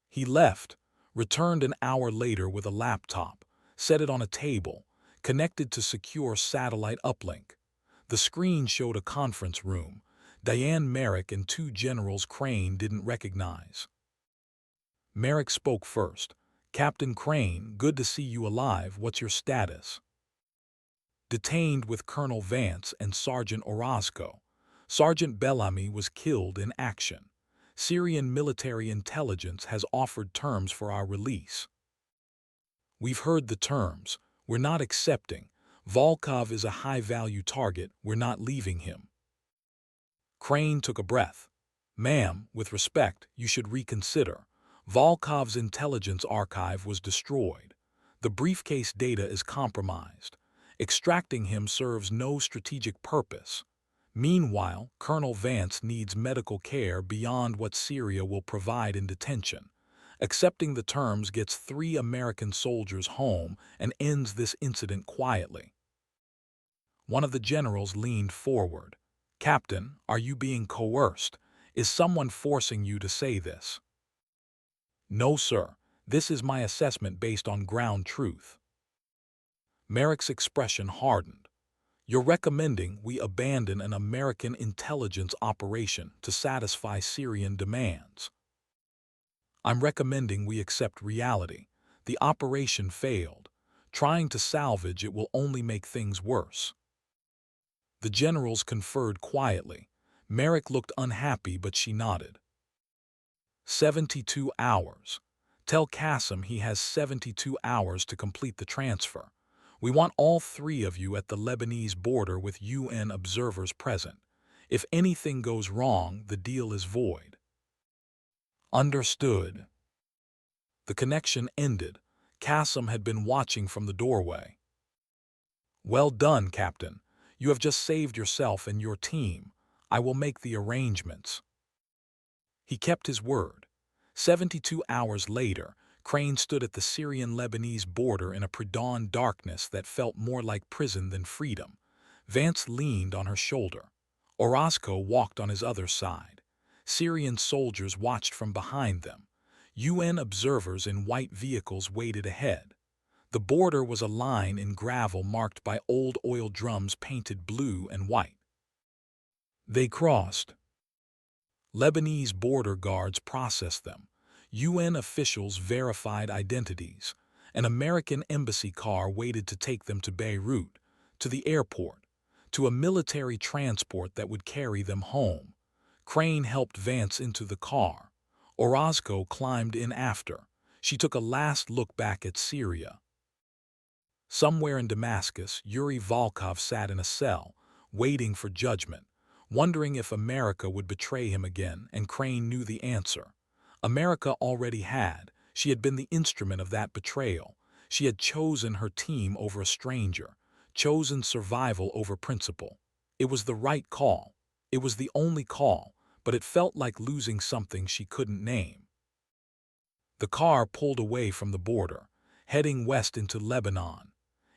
He left, returned an hour later with a laptop, set it on a table, connected to secure satellite uplink. The screen showed a conference room. Diane Merrick and 2 generals Crane didn't recognize. Merrick spoke first. "Captain Crane, good to see you alive. What's your status?" "Detained with Colonel Vance and Sergeant Orozco. Sergeant Bellamy was killed in action. Syrian military intelligence has offered terms for our release." "We've heard the terms. We're not accepting. Volkov is a high-value target. We're not leaving him." Crane took a breath. "Ma'am, with respect, you should reconsider. Volkov's intelligence archive was destroyed. The briefcase data is compromised. Extracting him serves no strategic purpose. Meanwhile, Colonel Vance needs medical care beyond what Syria will provide in detention. Accepting the terms gets 3 American soldiers home and ends this incident quietly." One of the generals leaned forward. "Captain, are you being coerced? Is someone forcing you to say this?" "No, sir. This is my assessment based on ground truth." Merrick's expression hardened. "You're recommending we abandon an American intelligence operation to satisfy Syrian demands." "I'm recommending we accept reality. The operation failed. Trying to salvage it will only make things worse." The generals conferred quietly. Merrick looked unhappy, but she nodded. 72 hours. Tell Qassem he has 72 hours to complete the transfer. We want all three of you at the Lebanese border with UN observers present. If anything goes wrong, the deal is void. Understood. The connection ended. Qassem had been watching from the doorway. "Well done, Captain. You have just saved yourself and your team. I will make the arrangements." He kept his word. 72 hours later, Crane stood at the Syrian-Lebanese border in a pre-dawn darkness that felt more like prison than freedom. Vance leaned on her shoulder. Orozco walked on his other side. Syrian soldiers watched from behind them. UN observers in white vehicles waited ahead. The border was a line in gravel marked by old oil drums painted blue and white. They crossed. Lebanese border guards processed them. UN officials verified identities. An American embassy car waited to take them to Beirut, to the airport, to a military transport that would carry them home. Crane helped Vance into the car. Orozco climbed in after. She took a last look back at Syria. Somewhere in Damascus, Yuri Volkov sat in a cell, waiting for judgment, wondering if America would betray him again, and Crane knew the answer. America already had. She had been the instrument of that betrayal. She had chosen her team over a stranger, chosen survival over principle. It was the right call. It was the only call, but it felt like losing something she couldn't name. The car pulled away from the border, heading west into Lebanon,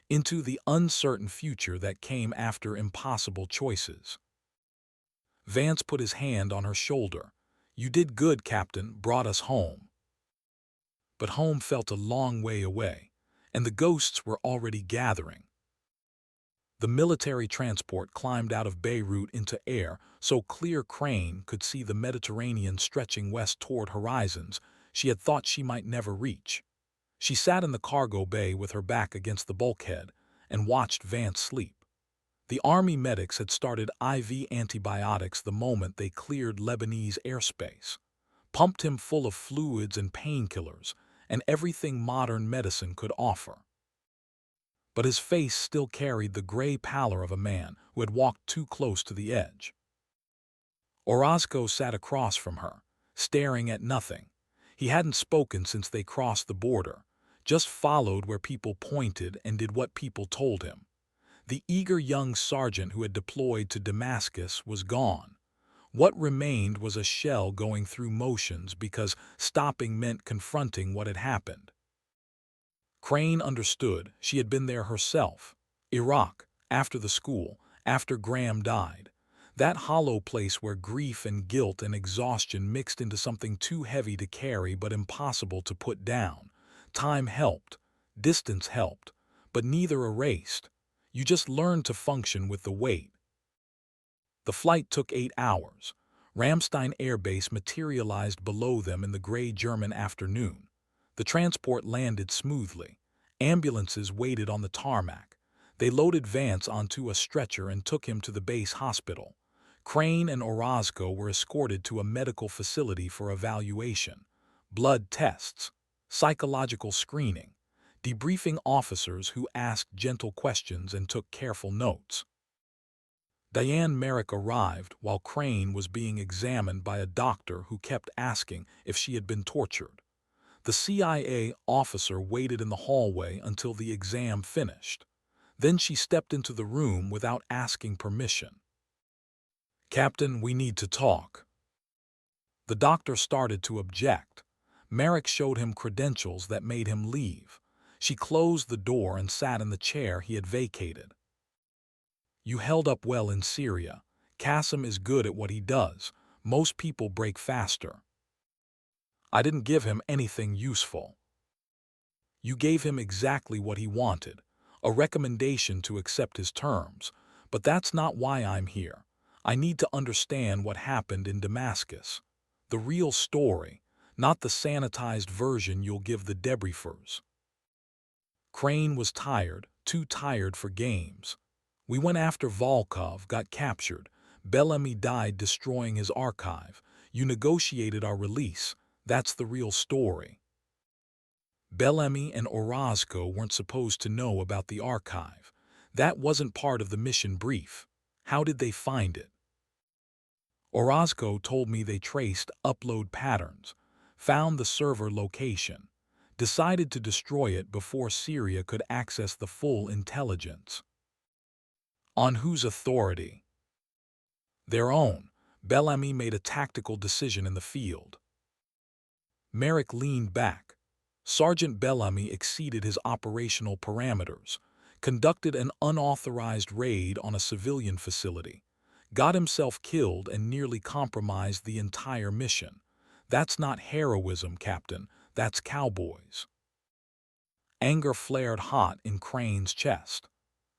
into the uncertain future that came after impossible choices. Vance put his hand on her shoulder. "You did good, Captain, brought us home." But home felt a long way away, and the ghosts were already gathering. The military transport climbed out of Beirut into air so clear Crane could see the Mediterranean stretching west toward horizons she had thought she might never reach. She sat in the cargo bay with her back against the bulkhead and watched Vance sleep. The Army medics had started IV antibiotics the moment they cleared Lebanese airspace, pumped him full of fluids and painkillers and everything modern medicine could offer. But his face still carried the gray pallor of a man who had walked too close to the edge. Orozco sat across from her, staring at nothing. He hadn't spoken since they crossed the border, just followed where people pointed and did what people told him. The eager young sergeant who had deployed to Damascus was gone. What remained was a shell going through motions because stopping meant confronting what had happened. Crane understood. She had been there herself. Iraq, after the school, after Graham died. That hollow place where grief and guilt and exhaustion mixed into something too heavy to carry but impossible to put down. Time helped. Distance helped. But neither erased. You just learned to function with the weight. The flight took 8 hours. Ramstein Air Base materialized below them in the gray German afternoon. The transport landed smoothly. Ambulances waited on the tarmac. They loaded Vance onto a stretcher and took him to the base hospital. Crane and Orozco were escorted to a medical facility for evaluation, blood tests, psychological screening, debriefing officers who asked gentle questions and took careful notes. Diane Merrick arrived while Crane was being examined by a doctor who kept asking if she had been tortured. The CIA officer waited in the hallway until the exam finished. Then she stepped into the room without asking permission. "Captain, we need to talk." The doctor started to object. Merrick showed him credentials that made him leave. She closed the door and sat in the chair he had vacated. You held up well in Syria. Qasim is good at what he does. Most people break faster. I didn't give him anything useful. You gave him exactly what he wanted, a recommendation to accept his terms. But that's not why I'm here. I need to understand what happened in Damascus. The real story, not the sanitized version you'll give the debriefers. Crane was tired, too tired for games. We went after Volkov, got captured. Bellamy died destroying his archive. You negotiated our release. That's the real story. Bellamy and Orozco weren't supposed to know about the archive. That wasn't part of the mission brief. How did they find it? Orozco told me they traced upload patterns, found the server location, decided to destroy it before Syria could access the full intelligence. On whose authority? Their own. Bellamy made a tactical decision in the field. Merrick leaned back. Sergeant Bellamy exceeded his operational parameters, conducted an unauthorized raid on a civilian facility, got himself killed and nearly compromised the entire mission. That's not heroism, Captain. That's cowboys. Anger flared hot in Crane's chest.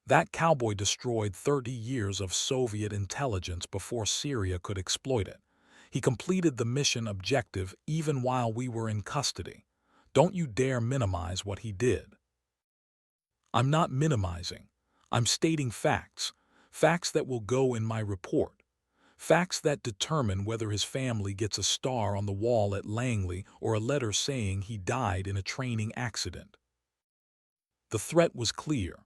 That cowboy destroyed 30 years of Soviet intelligence before Syria could exploit it. He completed the mission objective even while we were in custody. Don't you dare minimize what he did. I'm not minimizing. I'm stating facts. Facts that will go in my report. Facts that determine whether his family gets a star on the wall at Langley or a letter saying he died in a training accident. The threat was clear.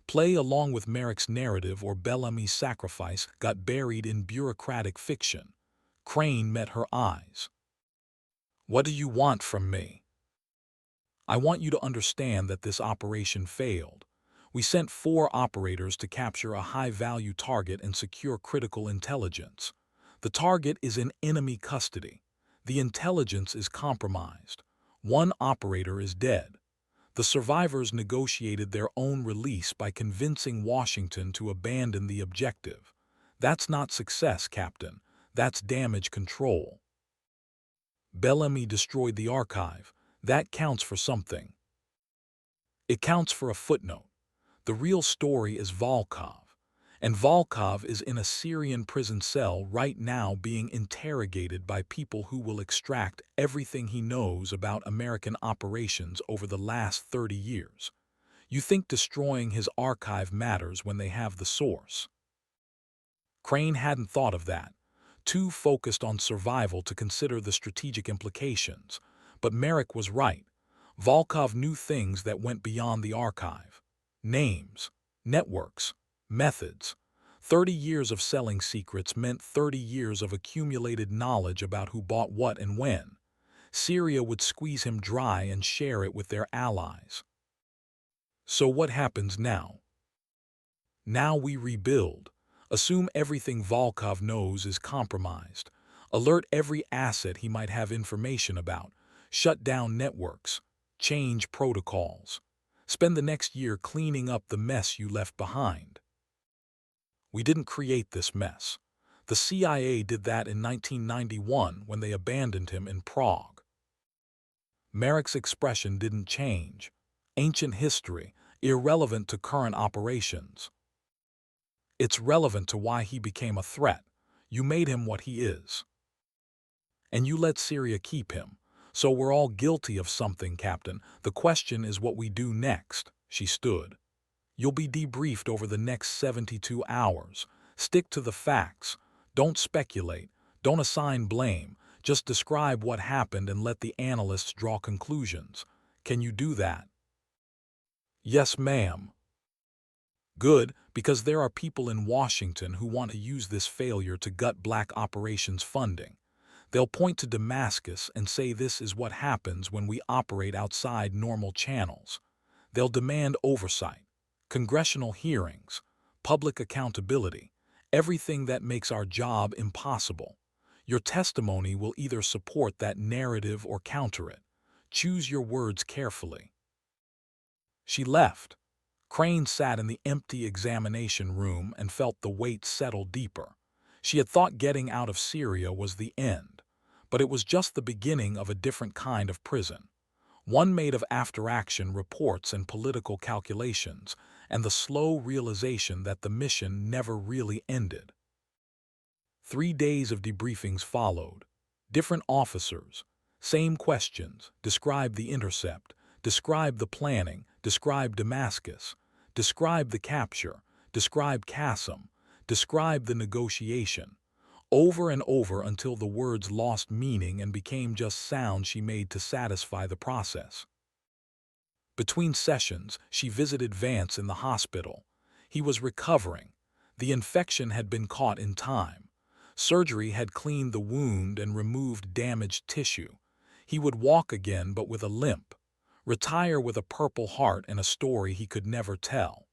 Play along with Merrick's narrative or Bellamy's sacrifice got buried in bureaucratic fiction. Crane met her eyes. What do you want from me? I want you to understand that this operation failed. We sent 4 operators to capture a high-value target and secure critical intelligence. The target is in enemy custody. The intelligence is compromised. 1 operator is dead. The survivors negotiated their own release by convincing Washington to abandon the objective. That's not success, Captain. That's damage control. Bellamy destroyed the archive. That counts for something. It counts for a footnote. The real story is Volkov. And Volkov is in a Syrian prison cell right now being interrogated by people who will extract everything he knows about American operations over the last 30 years. You think destroying his archive matters when they have the source. Crane hadn't thought of that. Too focused on survival to consider the strategic implications. But Merrick was right. Volkov knew things that went beyond the archive. Names, networks, methods. 30 years of selling secrets meant 30 years of accumulated knowledge about who bought what and when. Syria would squeeze him dry and share it with their allies. So what happens now? Now we rebuild. Assume everything Volkov knows is compromised. Alert every asset he might have information about. Shut down networks. Change protocols. Spend the next year cleaning up the mess you left behind. We didn't create this mess. The CIA did that in 1991 when they abandoned him in Prague. Merrick's expression didn't change. Ancient history, irrelevant to current operations. It's relevant to why he became a threat. You made him what he is. And you let Syria keep him. So we're all guilty of something, Captain. The question is what we do next. She stood. You'll be debriefed over the next 72 hours. Stick to the facts. Don't speculate. Don't assign blame. Just describe what happened and let the analysts draw conclusions. Can you do that? Yes, ma'am. Good, because there are people in Washington who want to use this failure to gut black operations funding. They'll point to Damascus and say this is what happens when we operate outside normal channels. They'll demand oversight, congressional hearings, public accountability, everything that makes our job impossible. Your testimony will either support that narrative or counter it. Choose your words carefully. She left. Crane sat in the empty examination room and felt the weight settle deeper. She had thought getting out of Syria was the end, but it was just the beginning of a different kind of prison. One made of after-action reports and political calculations, and the slow realization that the mission never really ended. 3 days of debriefings followed. Different officers, same questions: describe the intercept, describe the planning, describe Damascus, describe the capture, describe Qassem, describe the negotiation. Over and over until the words lost meaning and became just sounds she made to satisfy the process. Between sessions, she visited Vance in the hospital. He was recovering. The infection had been caught in time. Surgery had cleaned the wound and removed damaged tissue. He would walk again, but with a limp. Retire with a purple heart and a story he could never tell.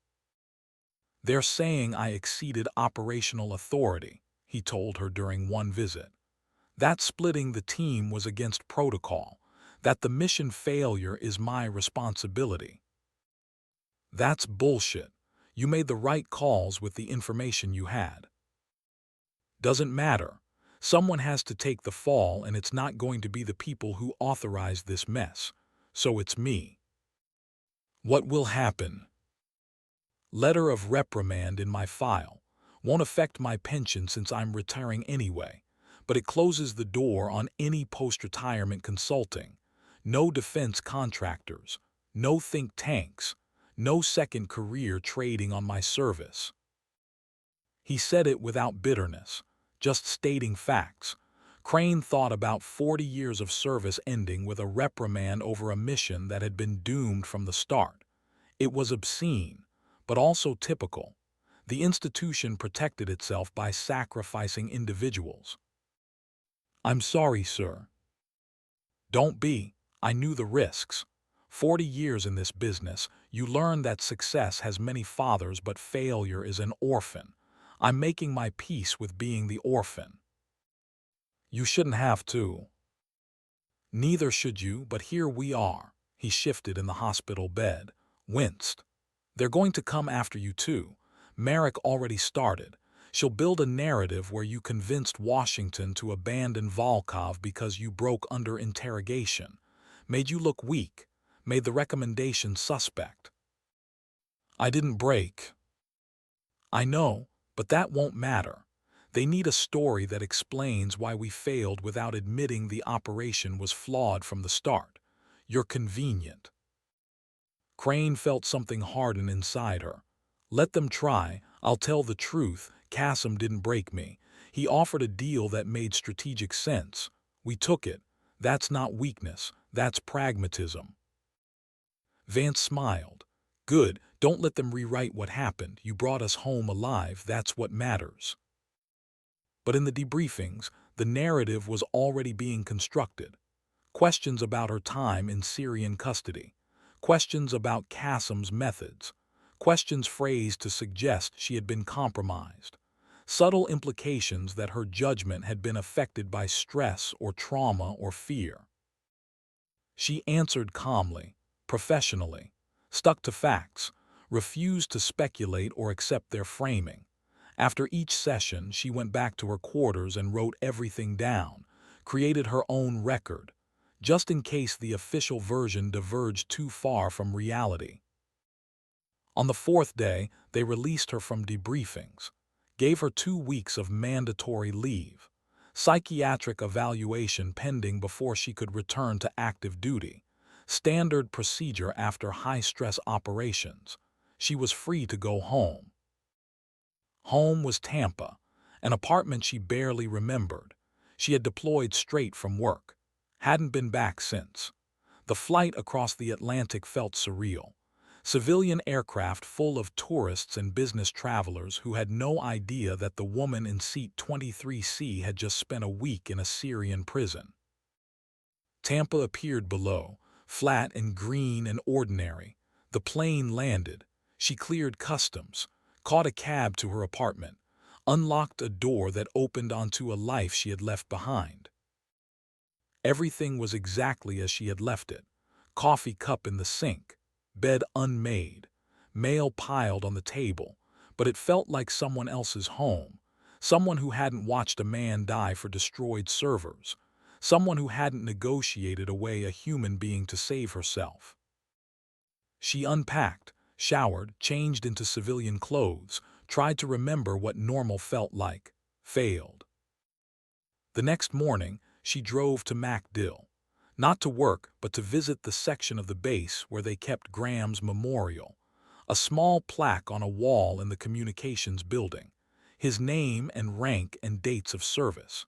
"They're saying I exceeded operational authority," he told her during one visit. "That splitting the team was against protocol. That the mission failure is my responsibility." "That's bullshit. You made the right calls with the information you had." "Doesn't matter. Someone has to take the fall, and it's not going to be the people who authorized this mess. So it's me." "What will happen?" "Letter of reprimand in my file. Won't affect my pension since I'm retiring anyway, but it closes the door on any post-retirement consulting. No defense contractors, no think tanks, no second career trading on my service." He said it without bitterness, just stating facts. Crane thought about 40 years of service ending with a reprimand over a mission that had been doomed from the start. It was obscene, but also typical. The institution protected itself by sacrificing individuals. "I'm sorry, sir." "Don't be. I knew the risks. 40 years in this business, you learn that success has many fathers but failure is an orphan. I'm making my peace with being the orphan." "You shouldn't have to." "Neither should you, but here we are." He shifted in the hospital bed, winced. "They're going to come after you too. Merrick already started. She'll build a narrative where you convinced Washington to abandon Volkov because you broke under interrogation. Made you look weak. Made the recommendation suspect." "I didn't break." "I know, but that won't matter. They need a story that explains why we failed without admitting the operation was flawed from the start. You're convenient." Crane felt something harden inside her. "Let them try. I'll tell the truth. Qassem didn't break me. He offered a deal that made strategic sense. We took it. That's not weakness. That's pragmatism." Vance smiled. "Good. Don't let them rewrite what happened. You brought us home alive. That's what matters." But in the debriefings, the narrative was already being constructed. Questions about her time in Syrian custody. Questions about Qassem's methods. Questions phrased to suggest she had been compromised. Subtle implications that her judgment had been affected by stress or trauma or fear. She answered calmly, professionally, stuck to facts, refused to speculate or accept their framing. After each session, she went back to her quarters and wrote everything down, created her own record, just in case the official version diverged too far from reality. On the 4th day, they released her from debriefings, gave her 2 weeks of mandatory leave, psychiatric evaluation pending before she could return to active duty, standard procedure after high-stress operations. She was free to go home. Home was Tampa, an apartment she barely remembered. She had deployed straight from work, hadn't been back since. The flight across the Atlantic felt surreal. Civilian aircraft full of tourists and business travelers who had no idea that the woman in seat 23C had just spent a week in a Syrian prison. Tampa appeared below, flat and green and ordinary. The plane landed. She cleared customs, caught a cab to her apartment, unlocked a door that opened onto a life she had left behind. Everything was exactly as she had left it. Coffee cup in the sink, bed unmade, mail piled on the table, but it felt like someone else's home, someone who hadn't watched a man die for destroyed servers, someone who hadn't negotiated away a human being to save herself. She unpacked, showered, changed into civilian clothes, tried to remember what normal felt like, failed. The next morning, she drove to MacDill, not to work but to visit the section of the base where they kept Graham's memorial, a small plaque on a wall in the communications building, his name and rank and dates of service.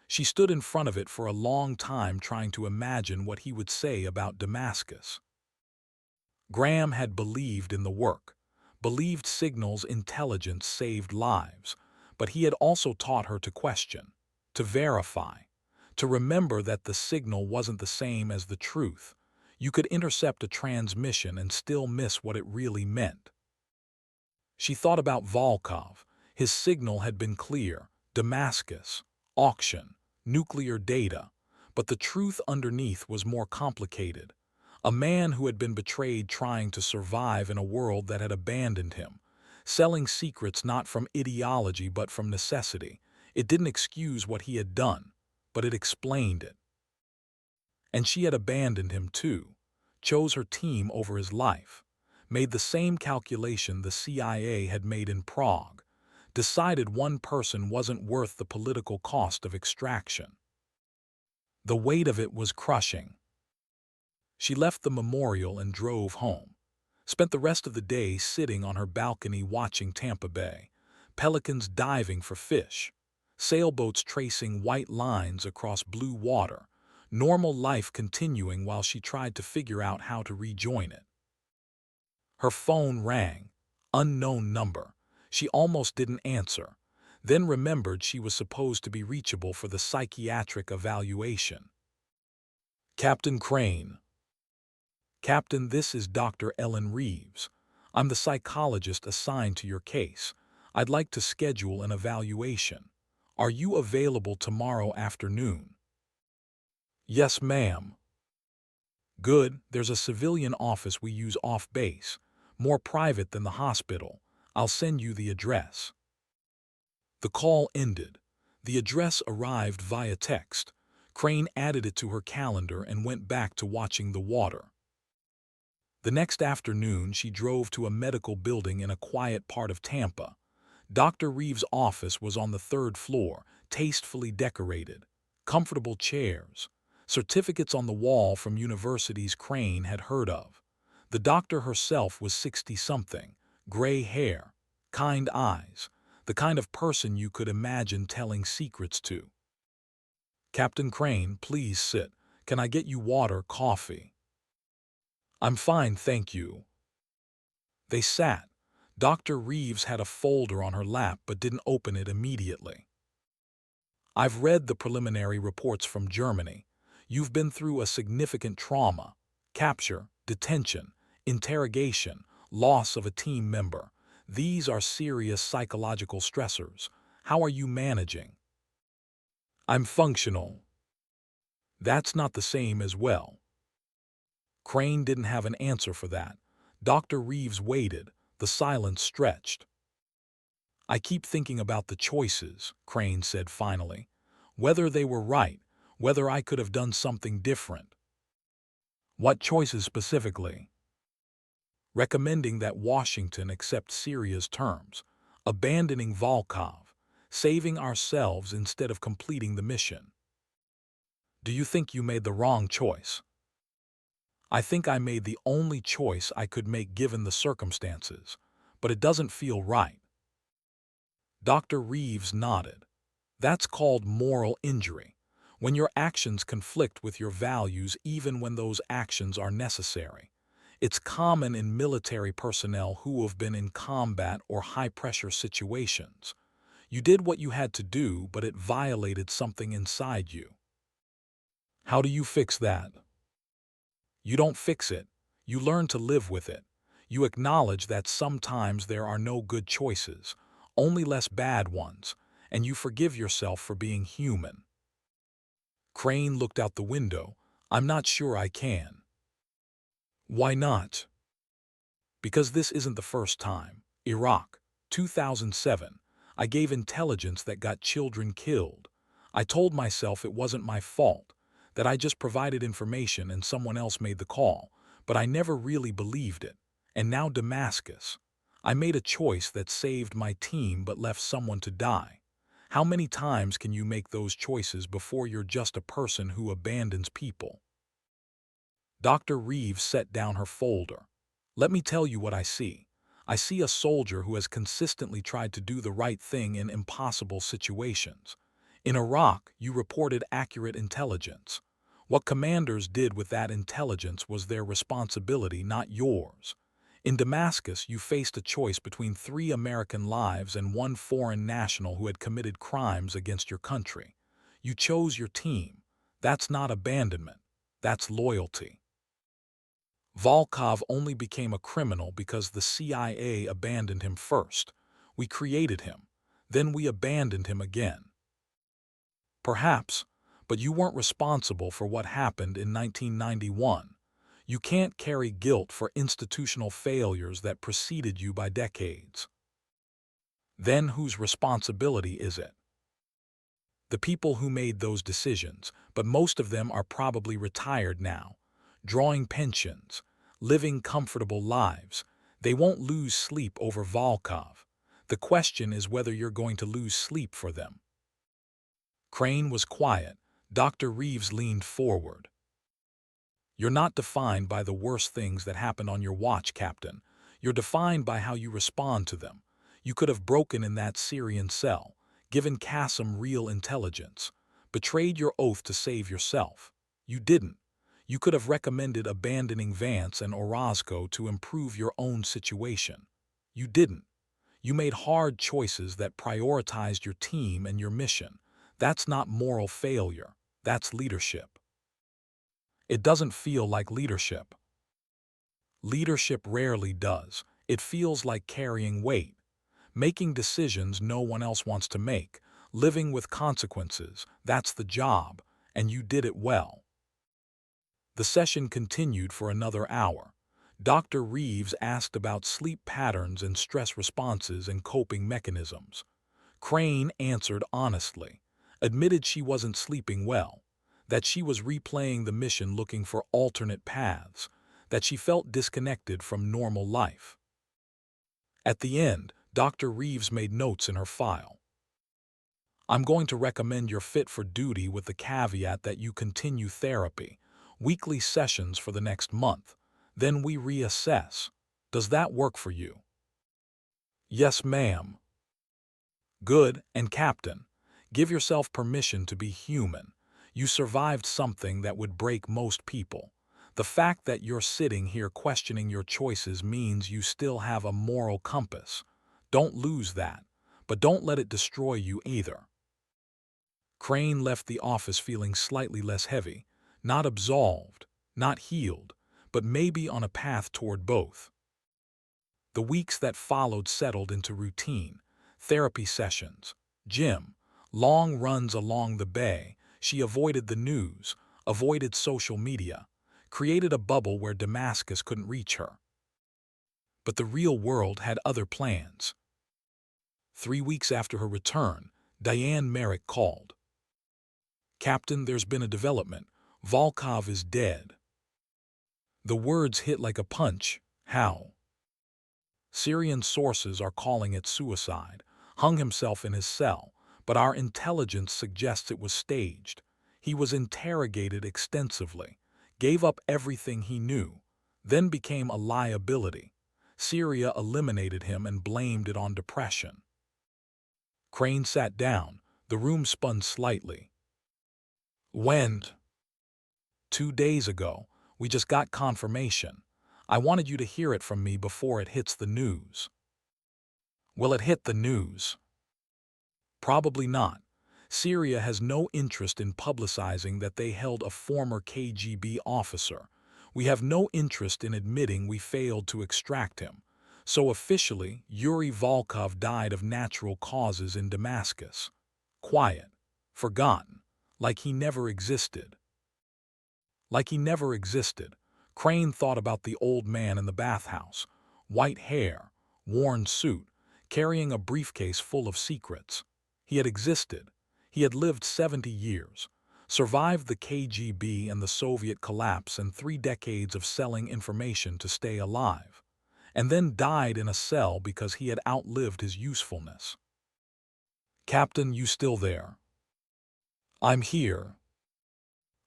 She stood in front of it for a long time trying to imagine what he would say about Damascus. Graham had believed in the work, believed signals intelligence saved lives, but he had also taught her to question, to verify, to remember that the signal wasn't the same as the truth. You could intercept a transmission and still miss what it really meant. She thought about Volkov. His signal had been clear: Damascus, auction, nuclear data, but the truth underneath was more complicated. A man who had been betrayed trying to survive in a world that had abandoned him, selling secrets not from ideology but from necessity. It didn't excuse what he had done, but it explained it. And she had abandoned him too, chose her team over his life, made the same calculation the CIA had made in Prague, decided one person wasn't worth the political cost of extraction. The weight of it was crushing. She left the memorial and drove home, spent the rest of the day sitting on her balcony watching Tampa Bay, pelicans diving for fish, sailboats tracing white lines across blue water, normal life continuing while she tried to figure out how to rejoin it. Her phone rang, unknown number. She almost didn't answer, then remembered she was supposed to be reachable for the psychiatric evaluation. Captain Crane. Captain, this is Dr. Ellen Reeves. I'm the psychologist assigned to your case. I'd like to schedule an evaluation. Are you available tomorrow afternoon? Yes, ma'am. Good, there's a civilian office we use off-base, more private than the hospital. I'll send you the address. The call ended. The address arrived via text. Crane added it to her calendar and went back to watching the water. The next afternoon, she drove to a medical building in a quiet part of Tampa. Dr. Reeves' office was on the third floor, tastefully decorated. Comfortable chairs, certificates on the wall from universities Crane had heard of. The doctor herself was 60-something, gray hair, kind eyes, the kind of person you could imagine telling secrets to. Captain Crane, please sit. Can I get you water, coffee? I'm fine, thank you. They sat. Dr. Reeves had a folder on her lap but didn't open it immediately. I've read the preliminary reports from Germany. You've been through a significant trauma: capture, detention, interrogation, loss of a team member. These are serious psychological stressors. How are you managing? I'm functional. That's not the same as well. Crane didn't have an answer for that. Dr. Reeves waited. The silence stretched. I keep thinking about the choices, Crane said finally. Whether they were right, whether I could have done something different. What choices specifically? Recommending that Washington accept Syria's terms, abandoning Volkov, saving ourselves instead of completing the mission. Do you think you made the wrong choice? I think I made the only choice I could make given the circumstances, but it doesn't feel right. Dr. Reeves nodded. That's called moral injury, when your actions conflict with your values even when those actions are necessary. It's common in military personnel who have been in combat or high-pressure situations. You did what you had to do, but it violated something inside you. How do you fix that? You don't fix it. You learn to live with it. You acknowledge that sometimes there are no good choices, only less bad ones, and you forgive yourself for being human. Crane looked out the window. I'm not sure I can. Why not? Because this isn't the first time. Iraq, 2007. I gave intelligence that got children killed. I told myself it wasn't my fault, that I just provided information and someone else made the call, but I never really believed it. And now Damascus. I made a choice that saved my team but left someone to die. How many times can you make those choices before you're just a person who abandons people? Dr. Reeves set down her folder. Let me tell you what I see. I see a soldier who has consistently tried to do the right thing in impossible situations. In Iraq, you reported accurate intelligence. What commanders did with that intelligence was their responsibility, not yours. In Damascus, you faced a choice between 3 American lives and 1 foreign national who had committed crimes against your country. You chose your team. That's not abandonment. That's loyalty. Volkov only became a criminal because the CIA abandoned him first. We created him. Then we abandoned him again. Perhaps, but you weren't responsible for what happened in 1991. You can't carry guilt for institutional failures that preceded you by decades. Then whose responsibility is it? The people who made those decisions, but most of them are probably retired now, drawing pensions, living comfortable lives. They won't lose sleep over Volkov. The question is whether you're going to lose sleep for them. Crane was quiet. Dr. Reeves leaned forward. You're not defined by the worst things that happened on your watch, Captain. You're defined by how you respond to them. You could have broken in that Syrian cell, given Qassem real intelligence, betrayed your oath to save yourself. You didn't. You could have recommended abandoning Vance and Orozco to improve your own situation. You didn't. You made hard choices that prioritized your team and your mission. That's not moral failure. That's leadership. It doesn't feel like leadership. Leadership rarely does. It feels like carrying weight, making decisions no one else wants to make, living with consequences. That's the job, and you did it well. The session continued for another hour. Dr. Reeves asked about sleep patterns and stress responses and coping mechanisms. Crane answered honestly, admitted she wasn't sleeping well, that she was replaying the mission looking for alternate paths, that she felt disconnected from normal life. At the end, Dr. Reeves made notes in her file. I'm going to recommend you're fit for duty with the caveat that you continue therapy, weekly sessions for the next month. Then we reassess. Does that work for you? Yes, ma'am. Good, and Captain, give yourself permission to be human. You survived something that would break most people. The fact that you're sitting here questioning your choices means you still have a moral compass. Don't lose that, but don't let it destroy you either. Crane left the office feeling slightly less heavy, not absolved, not healed, but maybe on a path toward both. The weeks that followed settled into routine, therapy sessions, gym, long runs along the bay. She avoided the news, avoided social media, created a bubble where Damascus couldn't reach her. But the real world had other plans. 3 weeks after her return, Diane Merrick called. Captain, there's been a development. Volkov is dead. The words hit like a punch. How? Syrian sources are calling it suicide. Hung himself in his cell, but our intelligence suggests it was staged. He was interrogated extensively, gave up everything he knew, then became a liability. Syria eliminated him and blamed it on depression. Crane sat down. The room spun slightly. When? 2 days ago. We just got confirmation. I wanted you to hear it from me before it hits the news. Will it hit the news? Probably not. Syria has no interest in publicizing that they held a former KGB officer. We have no interest in admitting we failed to extract him. So officially, Yuri Volkov died of natural causes in Damascus. Quiet. Forgotten. Like he never existed. Like he never existed. Crane thought about the old man in the bathhouse. white hair, worn suit, carrying a briefcase full of secrets. He had existed. He had lived 70 years, survived the KGB and the Soviet collapse and 3 decades of selling information to stay alive, and then died in a cell because he had outlived his usefulness. "Captain, you still there?" "I'm here."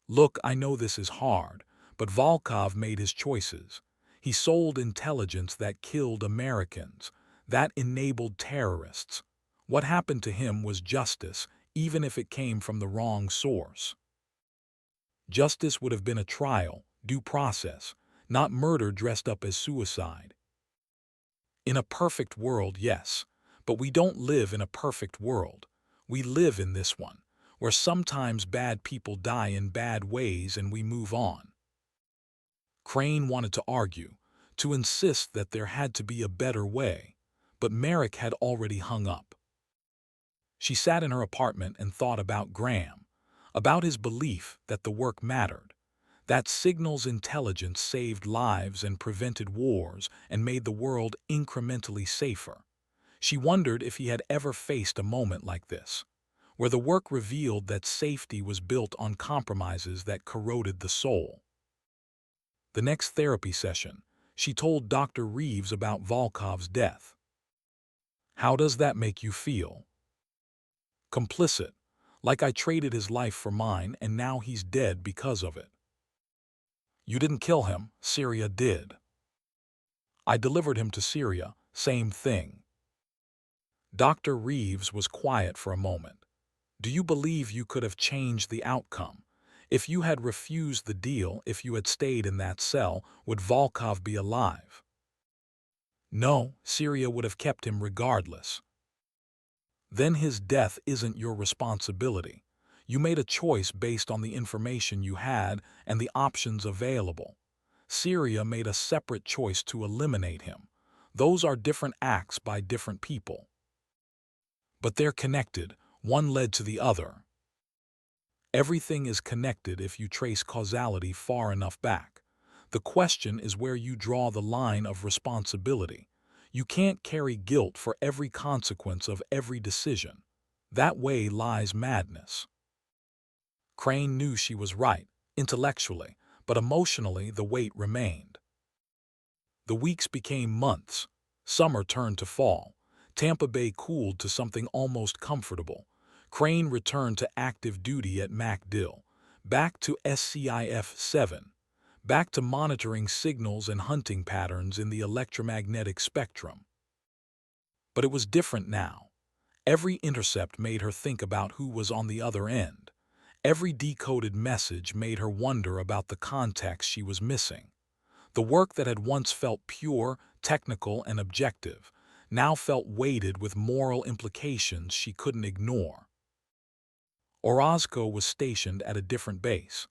"Look, I know this is hard, but Volkov made his choices. He sold intelligence that killed Americans, that enabled terrorists. What happened to him was justice, even if it came from the wrong source. Justice would have been a trial, due process, not murder dressed up as suicide. In a perfect world, yes, but we don't live in a perfect world. We live in this one, where sometimes bad people die in bad ways and we move on." Crane wanted to argue, to insist that there had to be a better way, but Merrick had already hung up. She sat in her apartment and thought about Graham, about his belief that the work mattered, that signals intelligence saved lives and prevented wars and made the world incrementally safer. She wondered if he had ever faced a moment like this, where the work revealed that safety was built on compromises that corroded the soul. The next therapy session, she told Dr. Reeves about Volkov's death. "How does that make you feel?" "Complicit, like I traded his life for mine and now he's dead because of it." "You didn't kill him, Syria did." "I delivered him to Syria, same thing." Dr. Reeves was quiet for a moment. "Do you believe you could have changed the outcome? If you had refused the deal, if you had stayed in that cell, would Volkov be alive?" "No, Syria would have kept him regardless." "Then his death isn't your responsibility. You made a choice based on the information you had and the options available. Syria made a separate choice to eliminate him. Those are different acts by different people. But they're connected, one led to the other. Everything is connected if you trace causality far enough back. The question is where you draw the line of responsibility. You can't carry guilt for every consequence of every decision. That way lies madness." Crane knew she was right, intellectually, but emotionally the weight remained. The weeks became months. Summer turned to fall. Tampa Bay cooled to something almost comfortable. Crane returned to active duty at MacDill, back to SCIF-7, back to monitoring signals and hunting patterns in the electromagnetic spectrum. But it was different now. Every intercept made her think about who was on the other end. Every decoded message made her wonder about the context she was missing. The work that had once felt pure, technical, and objective now felt weighted with moral implications she couldn't ignore. Orozco was stationed at a different base.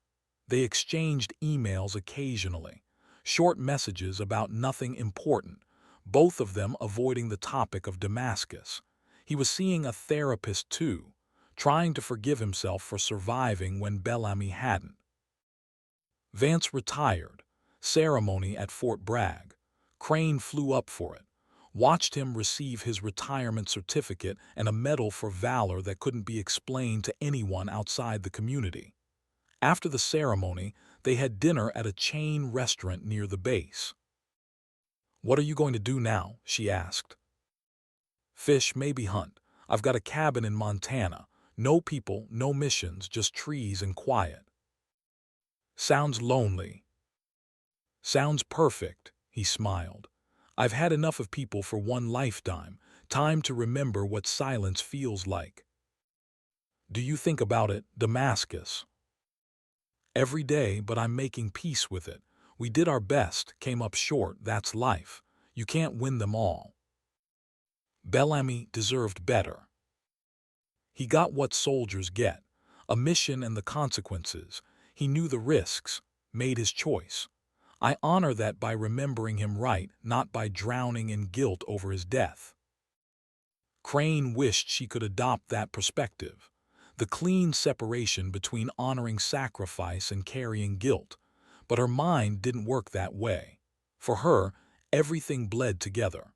They exchanged emails occasionally, short messages about nothing important, both of them avoiding the topic of Damascus. He was seeing a therapist too, trying to forgive himself for surviving when Bellamy hadn't. Vance retired. Ceremony at Fort Bragg. Crane flew up for it, watched him receive his retirement certificate and a medal for valor that couldn't be explained to anyone outside the community. After the ceremony, they had dinner at a chain restaurant near the base. "What are you going to do now?" she asked. "Fish, maybe hunt. I've got a cabin in Montana. No people, no missions, just trees and quiet." "Sounds lonely." "Sounds perfect," he smiled. "I've had enough of people for one lifetime, time to remember what silence feels like." "Do you think about it, Damascus?" "Every day, but I'm making peace with it. We did our best, came up short, that's life. You can't win them all." Bellamy deserved better. He got what soldiers get, a mission and the consequences. He knew the risks, made his choice. I honor that by remembering him right, not by drowning in guilt over his death. Crane wished she could adopt that perspective, the clean separation between honoring sacrifice and carrying guilt, but her mind didn't work that way. For her, Everything bled together.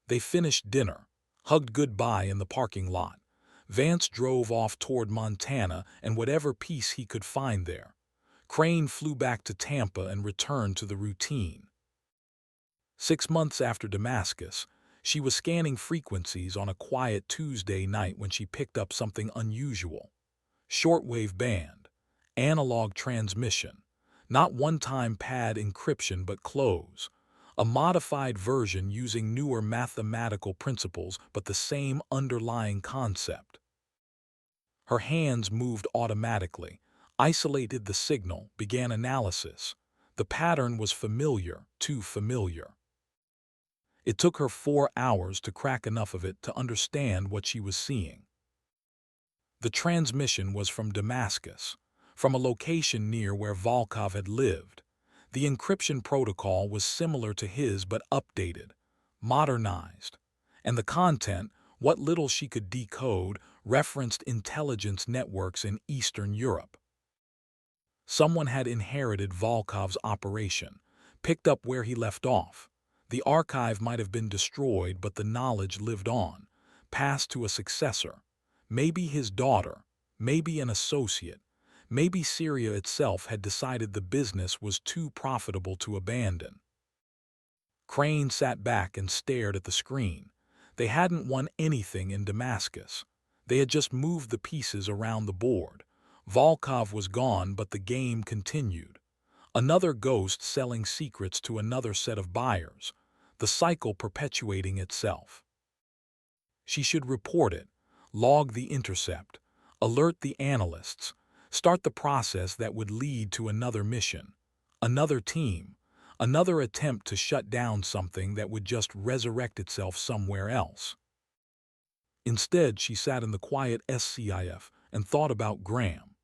They finished dinner, hugged goodbye in the parking lot. Vance drove off toward Montana and whatever peace he could find there. Crane flew back to Tampa and returned to the routine. 6 months after Damascus, she was scanning frequencies on a quiet Tuesday night when she picked up something unusual. Shortwave band, analog transmission, not one-time pad encryption but close. A modified version using newer mathematical principles but the same underlying concept. Her hands moved automatically, isolated the signal, began analysis. The pattern was familiar, too familiar. It took her 4 hours to crack enough of it to understand what she was seeing. The transmission was from Damascus, from a location near where Volkov had lived. The encryption protocol was similar to his but updated, modernized. And the content, what little she could decode, referenced intelligence networks in Eastern Europe. Someone had inherited Volkov's operation, picked up where he left off. The archive might have been destroyed, but the knowledge lived on, passed to a successor. Maybe his daughter, maybe an associate, maybe Syria itself had decided the business was too profitable to abandon. Crane sat back and stared at the screen. They hadn't won anything in Damascus. They had just moved the pieces around the board. Volkov was gone, but the game continued. Another ghost selling secrets to another set of buyers, the cycle perpetuating itself. She should report it, log the intercept, alert the analysts, start the process that would lead to another mission, another team, another attempt to shut down something that would just resurrect itself somewhere else. Instead, she sat in the quiet SCIF and thought about Graham.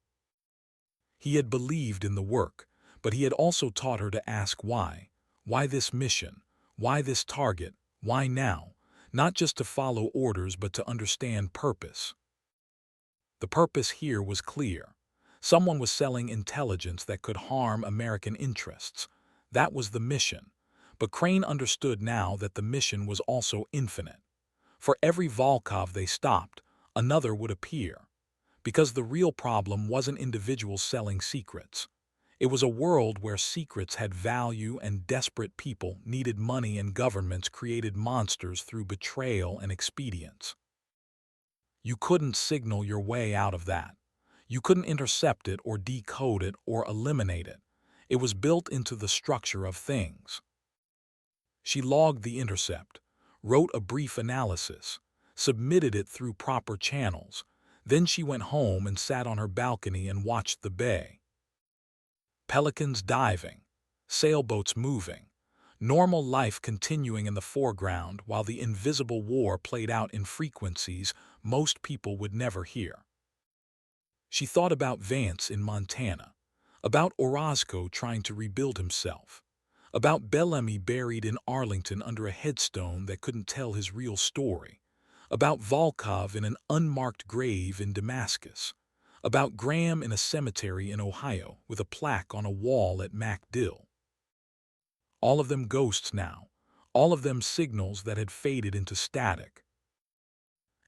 He had believed in the work, but he had also taught her to ask why. Why this mission? Why this target? Why now? Not just to follow orders, but to understand purpose. The purpose here was clear. Someone was selling intelligence that could harm American interests. That was the mission. But Crane understood now that the mission was also infinite. For every Volkov they stopped, another would appear. Because the real problem wasn't individuals selling secrets. It was a world where secrets had value and desperate people needed money, and governments created monsters through betrayal and expedience. You couldn't signal your way out of that. You couldn't intercept it or decode it or eliminate it. It was built into the structure of things. She logged the intercept, wrote a brief analysis, submitted it through proper channels. Then she went home and sat on her balcony and watched the bay. Pelicans diving, sailboats moving, normal life continuing in the foreground while the invisible war played out in frequencies most people would never hear. She thought about Vance in Montana, about Orozco trying to rebuild himself, about Bellamy buried in Arlington under a headstone that couldn't tell his real story, about Volkov in an unmarked grave in Damascus, about Graham in a cemetery in Ohio with a plaque on a wall at MacDill. All of them ghosts now, all of them signals that had faded into static.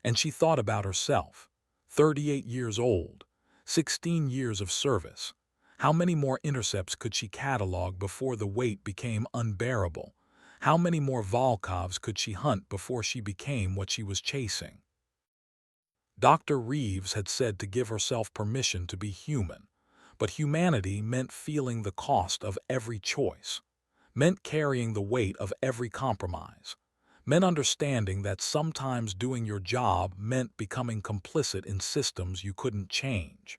And she thought about herself, 38 years old, 16 years of service. How many more intercepts could she catalog before the weight became unbearable? How many more Volkovs could she hunt before she became what she was chasing? Dr. Reeves had said to give herself permission to be human, but humanity meant feeling the cost of every choice, meant carrying the weight of every compromise, meant understanding that sometimes doing your job meant becoming complicit in systems you couldn't change.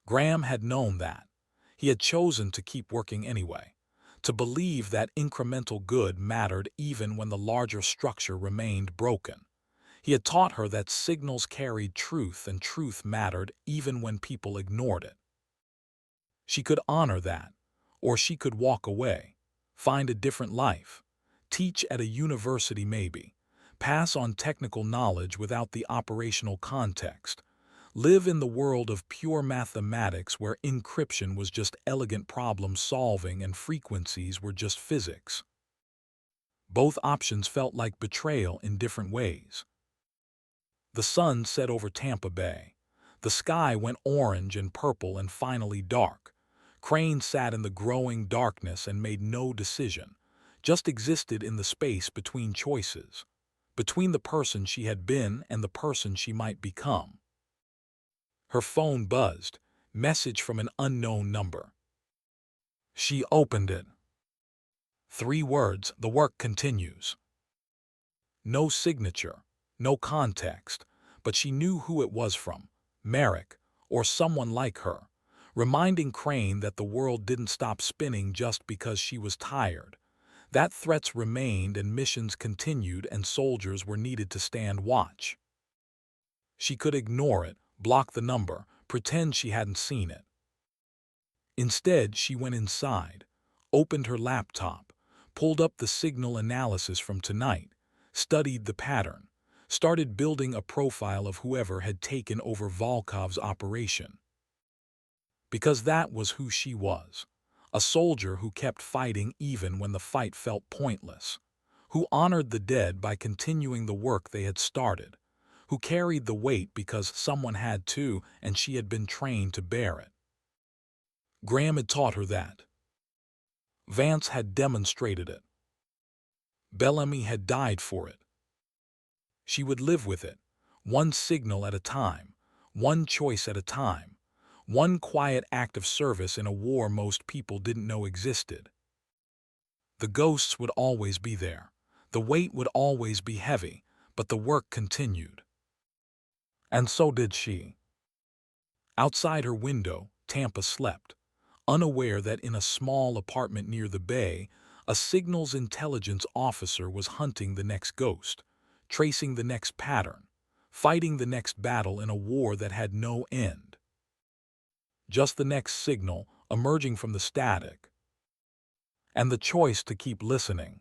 Graham had known that. He had chosen to keep working anyway, to believe that incremental good mattered even when the larger structure remained broken. He had taught her that signals carried truth and truth mattered even when people ignored it. She could honor that, or she could walk away, find a different life, teach at a university maybe, pass on technical knowledge without the operational context, Live in the world of pure mathematics where encryption was just elegant problem solving and frequencies were just physics. Both options felt like betrayal in different ways. The sun set over Tampa Bay. The sky went orange and purple and finally dark. Crane sat in the growing darkness and made no decision, just existed in the space between choices, between the person she had been and the person she might become. Her phone buzzed, message from an unknown number. She opened it. 3 words, the work continues. No signature, no context, but she knew who it was from, Merrick, or someone like her, reminding Crane that the world didn't stop spinning just because she was tired, that threats remained and missions continued and soldiers were needed to stand watch. She could ignore it, block the number, pretend she hadn't seen it. Instead, she went inside, opened her laptop, pulled up the signal analysis from tonight, studied the pattern, started building a profile of whoever had taken over Volkov's operation. Because that was who she was, a soldier who kept fighting even when the fight felt pointless, who honored the dead by continuing the work they had started, who carried the weight because someone had to and she had been trained to bear it. Graham had taught her that. Vance had demonstrated it. Bellamy had died for it. She would live with it, one signal at a time, one choice at a time, one quiet act of service in a war most people didn't know existed. The ghosts would always be there, the weight would always be heavy, but the work continued. And so did she. Outside her window, Tampa slept, unaware that in a small apartment near the bay, a signals intelligence officer was hunting the next ghost, tracing the next pattern, fighting the next battle in a war that had no end. Just the next signal emerging from the static. And the choice to keep listening.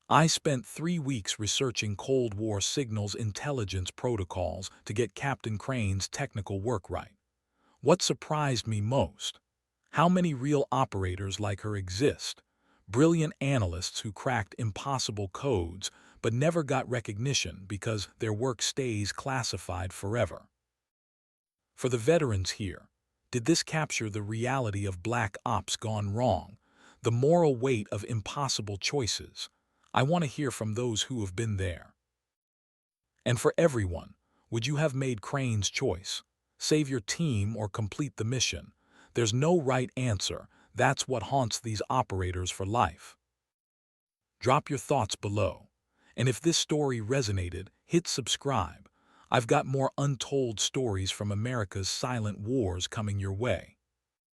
I spent 3 weeks researching Cold War signals intelligence protocols to get Captain Crane's technical work right. What surprised me most? How many real operators like her exist? Brilliant analysts who cracked impossible codes but never got recognition because their work stays classified forever. For the veterans here, did this capture the reality of black ops gone wrong, the moral weight of impossible choices? I want to hear from those who have been there. And for everyone, would you have made Crane's choice? Save your team or complete the mission? There's no right answer. That's what haunts these operators for life. Drop your thoughts below. And if this story resonated, hit subscribe. I've got more untold stories from America's silent wars coming your way.